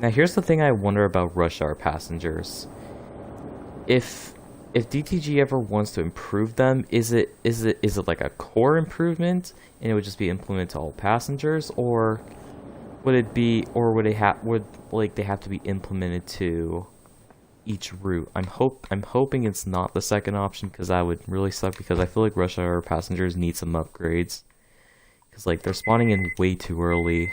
Now here's the thing I wonder about rush hour passengers. If DTG ever wants to improve them, is it like a core improvement and it would just be implemented to all passengers, or would it be, or would they have to be implemented to each route? I'm hoping it's not the second option, because that would really suck, because I feel like rush hour passengers need some upgrades, because like they're spawning in way too early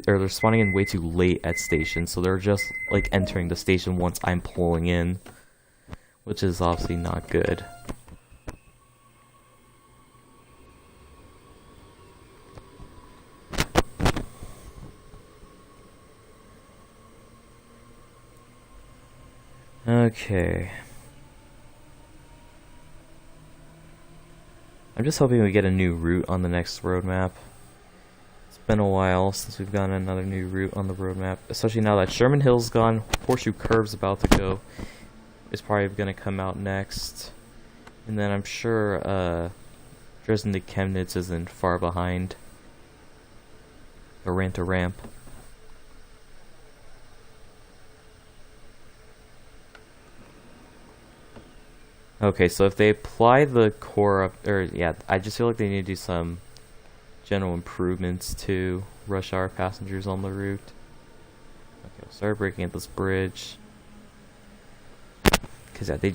or they're spawning in way too late at stations, so they're just like entering the station once I'm pulling in, which is obviously not good. Okay. I'm just hoping we get a new route on the next roadmap. It's been a while since we've gotten another new route on the roadmap, especially now that Sherman Hill's gone. Horseshoe Curve's about to go. It's probably gonna come out next. And then I'm sure Dresden to Chemnitz isn't far behind. Or Ramp to Ramp. Okay, so if they apply the core up, or yeah, I just feel like they need to do some general improvements to rush hour passengers on the route. Okay, we'll start breaking at this bridge. Cause yeah, they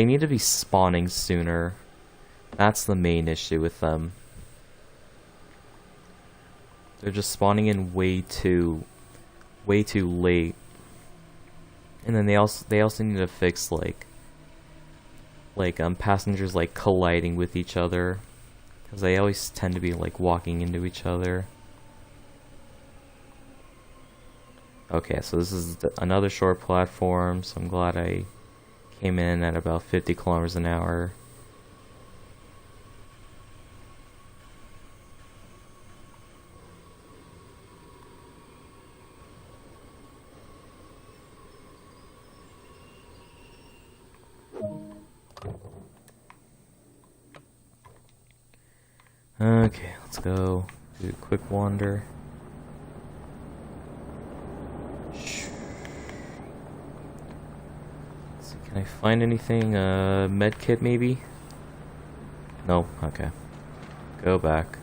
need to be spawning sooner. That's the main issue with them. They're just spawning in way too late. And then they also need to fix like passengers like colliding with each other, because they always tend to be like walking into each other. Okay, so this is another short platform, so I'm glad I came in at about 50 kilometers an hour. Okay, let's go do a quick wander. Let's see, can I find anything? Med kit maybe? No? Okay. Go back.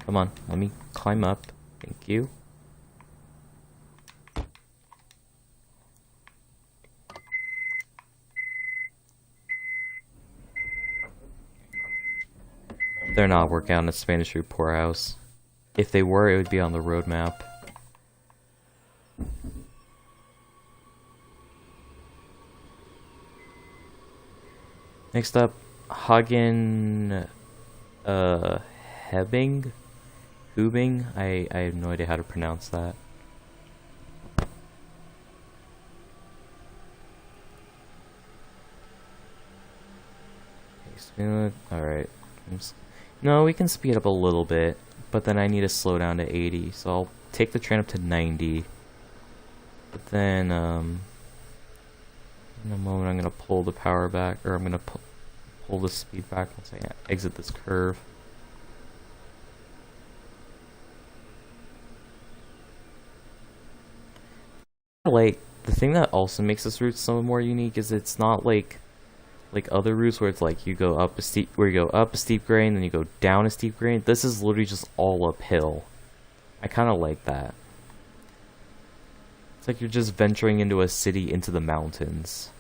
Come on, let me climb up. Thank you. They're not working on a Spanish root poorhouse. If they were, it would be on the roadmap. Next up, Hagen Hebing? Hubing? I have no idea how to pronounce that. Alright. No, we can speed up a little bit, but then I need to slow down to 80, so I'll take the train up to 90. But then, in a moment I'm going to pull the power back, or I'm going to pull the speed back once I exit this curve. Like, the thing that also makes this route so more unique is it's not like other routes where it's like you go up a steep grade and then you go down a steep grade. This is literally just all uphill. I kind of like that. It's like you're just venturing into a city into the mountains.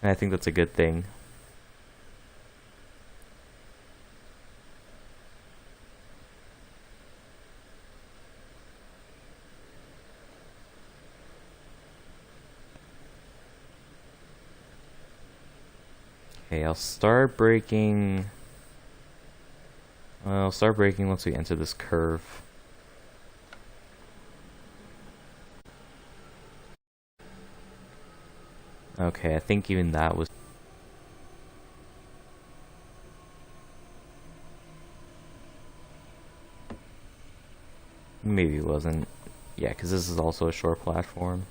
And I think that's a good thing. Okay, I'll start braking once we enter this curve. Okay, I think even that was... Maybe it wasn't. Yeah, because this is also a short platform.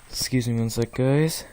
Excuse me one sec, guys.